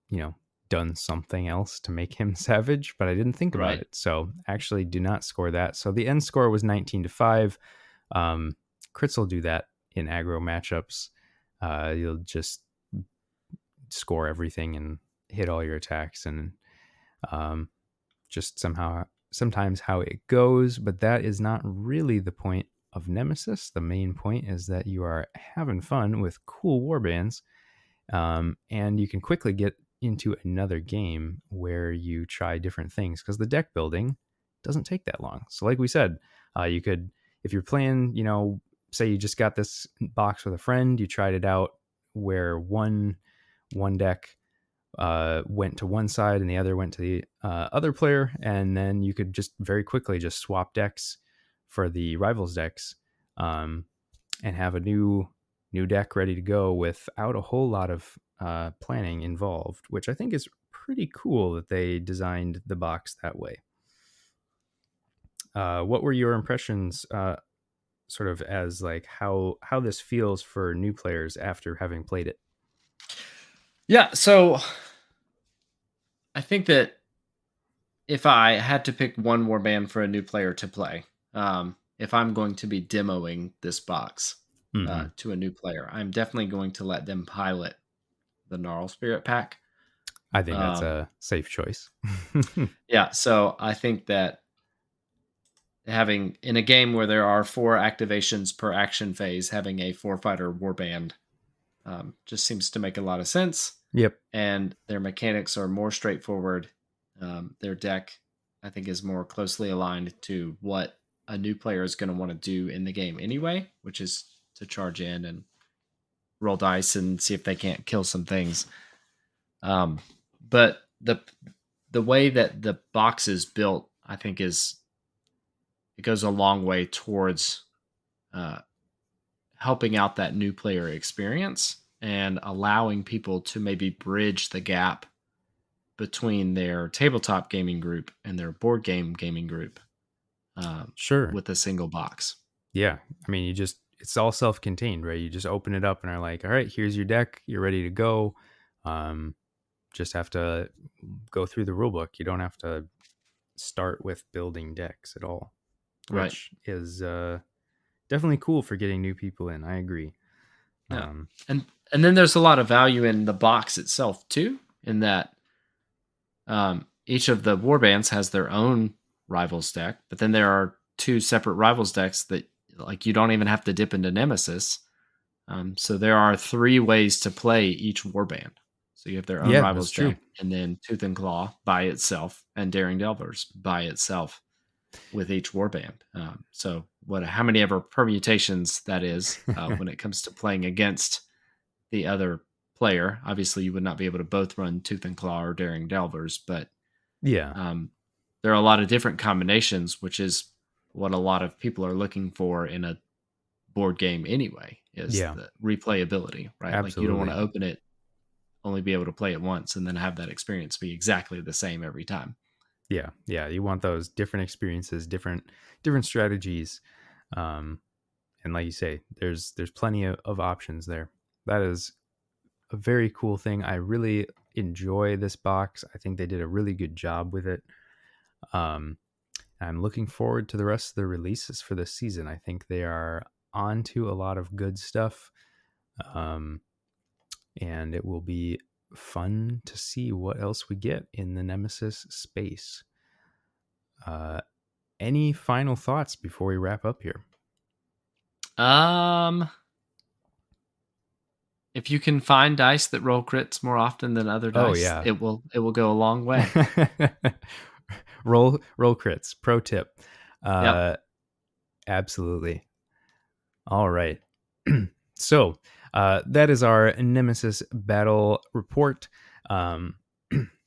you know, done something else to make him savage, but I didn't think about right. it. So actually, do not score that. So the end score was 19-5. Crits will do that in aggro matchups. You'll just score everything and hit all your attacks, and um, just sometimes how it goes. But that is not really the point of Nemesis. The main point is that you are having fun with cool warbands, and you can quickly get into another game where you try different things, because the deck building doesn't take that long. So like we said, you could, if you're playing, say you just got this box with a friend, you tried it out where one deck went to one side and the other went to the other player, and then you could just very quickly just swap decks for the rivals decks, um, and have a new deck ready to go without a whole lot of planning involved, which I think is pretty cool that they designed the box that way. What were your impressions, sort of as like how this feels for new players after having played it? Yeah, so I think that if I had to pick one more band for a new player to play, if I'm going to be demoing this box Mm-hmm. to a new player, I'm definitely going to let them pilot the Gnarlspirit pack. I think that's Um, a safe choice. yeah, so I think that having in a game where there are 4 activations per action phase, having a 4 fighter warband just seems to make a lot of sense. Yep. And their mechanics are more straightforward. Their deck, I think, is more closely aligned to what a new player is going to want to do in the game anyway, which is to charge in and roll dice and see if they can't kill some things. But the way that the box is built, I think, it goes a long way towards uh, helping out that new player experience and allowing people to maybe bridge the gap between their tabletop gaming group and their board game gaming group um, Sure. with a single box. Yeah. I mean, it's all self-contained, right? You just open it up and are like, all right, here's your deck. You're ready to go. Um, just have to go through the rule book. You don't have to start with building decks at all, Right. which is definitely cool for getting new people in. I agree. Yeah. Um, And and then there's a lot of value in the box itself too, in that each of the warbands has their own rivals deck, but then there are 2 separate rivals decks that like you don't even have to dip into Nemesis. So there are 3 ways to play each warband. So you have their own yeah, that's rivals true. deck, and then Tooth and Claw by itself, and Daring Delvers by itself with each warband. So how many ever permutations that is when it comes to playing against the other player. Obviously, you would not be able to both run Tooth and Claw or Daring Delvers, but Yeah, um, there are a lot of different combinations, which is what a lot of people are looking for in a board game anyway, is yeah, the replayability, right? Like you don't want absolutely. to open it, only be able to play it once, and then have that experience be exactly the same every time. Yeah, yeah. You want those different experiences, different strategies, um, and like you say, there's plenty of options there. That is a very cool thing. I really enjoy this box. I think they did a really good job with it. Um, I'm looking forward to the rest of the releases for this season. I think they are onto a lot of good stuff. And it will be fun to see what else we get in the Nemesis space. Any final thoughts before we wrap up here? If you can find dice that roll crits more often than other dice, it will go a long way. roll crits. Pro tip. Yep. Absolutely. All right. So that is our Nemesis battle report.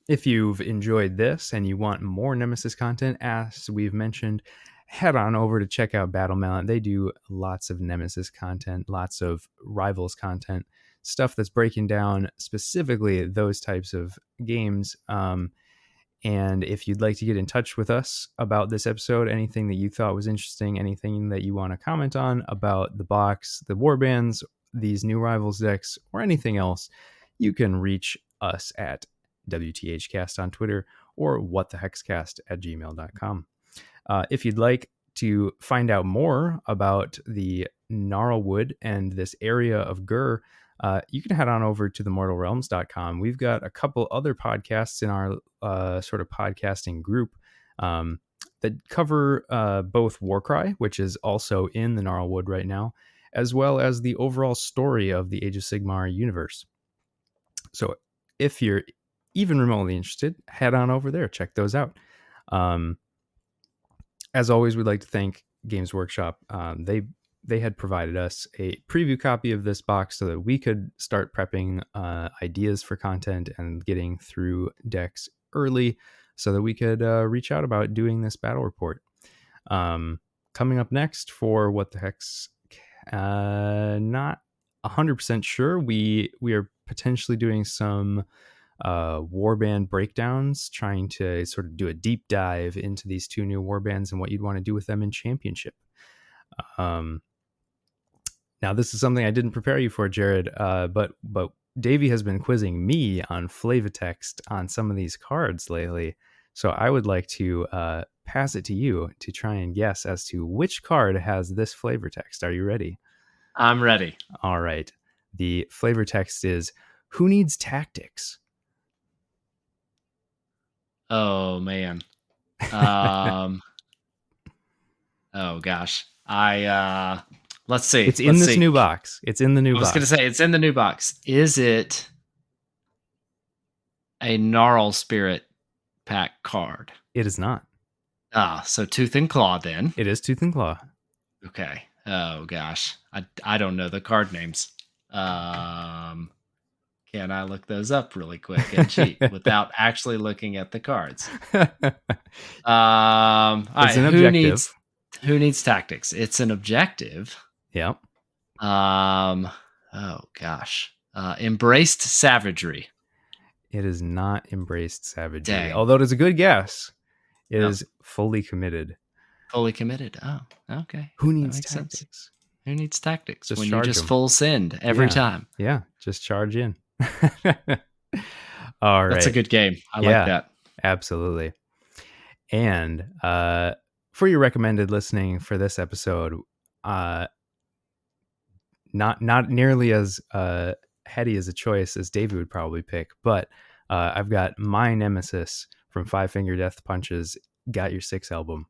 If you've enjoyed this and you want more Nemesis content, as we've mentioned, head on over to check out BatMal. They do lots of Nemesis content, lots of Rivals content, stuff that's breaking down specifically those types of games. And if you'd like to get in touch with us about this episode, anything that you thought was interesting, anything that you want to comment on about the box, the warbands, these new Rivals decks, or anything else, you can reach us at WTHcast on Twitter or whatthehexcast@gmail.com. If you'd like to find out more about the Gnarlwood and this area of Gur, you can head on over to themortalrealms.com. We've got a couple other podcasts in our sort of podcasting group that cover both Warcry, which is also in the Gnarlwood right now, as well as the overall story of the Age of Sigmar universe. So if you're even remotely interested, head on over there, check those out. As always, we'd like to thank Games Workshop. They had provided us a preview copy of this box so that we could start prepping ideas for content and getting through decks early so that we could reach out about doing this battle report. Coming up next for What the Heck's, not 100% sure. We are potentially doing some warband breakdowns, trying to sort of do a deep dive into these two new warbands and what you'd want to do with them in Championship. Now, this is something I didn't prepare you for, Jerod, but Davey has been quizzing me on flavor-text on some of these cards lately, so I would like to pass it to you to try and guess as to which card has this flavor-text. Are you ready? I'm ready. All right. The flavor-text is, who needs tactics? Oh, man. Oh, gosh. Let's see. It's in this new box. It's in the new box. I was going to say, it's in the new box. Is it a Gnarlspirit pack card? It is not. So Tooth and Claw then. It is Tooth and Claw. Okay. Oh, gosh. I don't know the card names. Can I look those up really quick and cheat without actually looking at the cards? All right, an objective. Who needs tactics? It's an objective. Yep. Oh gosh. Embraced Savagery. It is not Embraced Savagery. Dang. Although it is a good guess. It is Fully Committed. Fully Committed. Oh, okay. Who needs tactics? Sense. Who needs tactics? Just when you just full send every time. Yeah, just charge in. All right. That's a good game. I like that. Absolutely. And for your recommended listening for this episode, not nearly as heady as a choice as David would probably pick, but I've got my Nemesis from Five Finger Death Punch's Got Your Six album.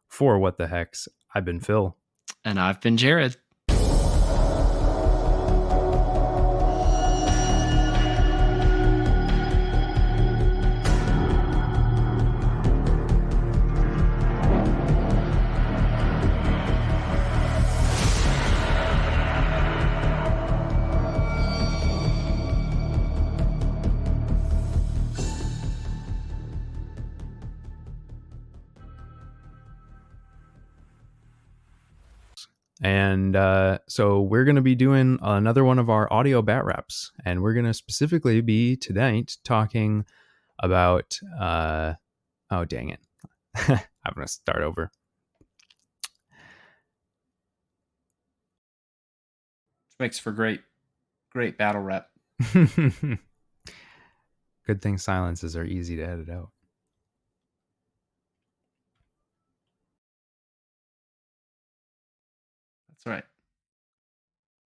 For What the Hex, I've been Phil. And I've been Jerod. And so we're going to be doing another one of our audio bat reps, and we're going to specifically be tonight talking about oh dang it. I'm going to start over. Makes for great battle rep. Good thing silences are easy to edit out. right.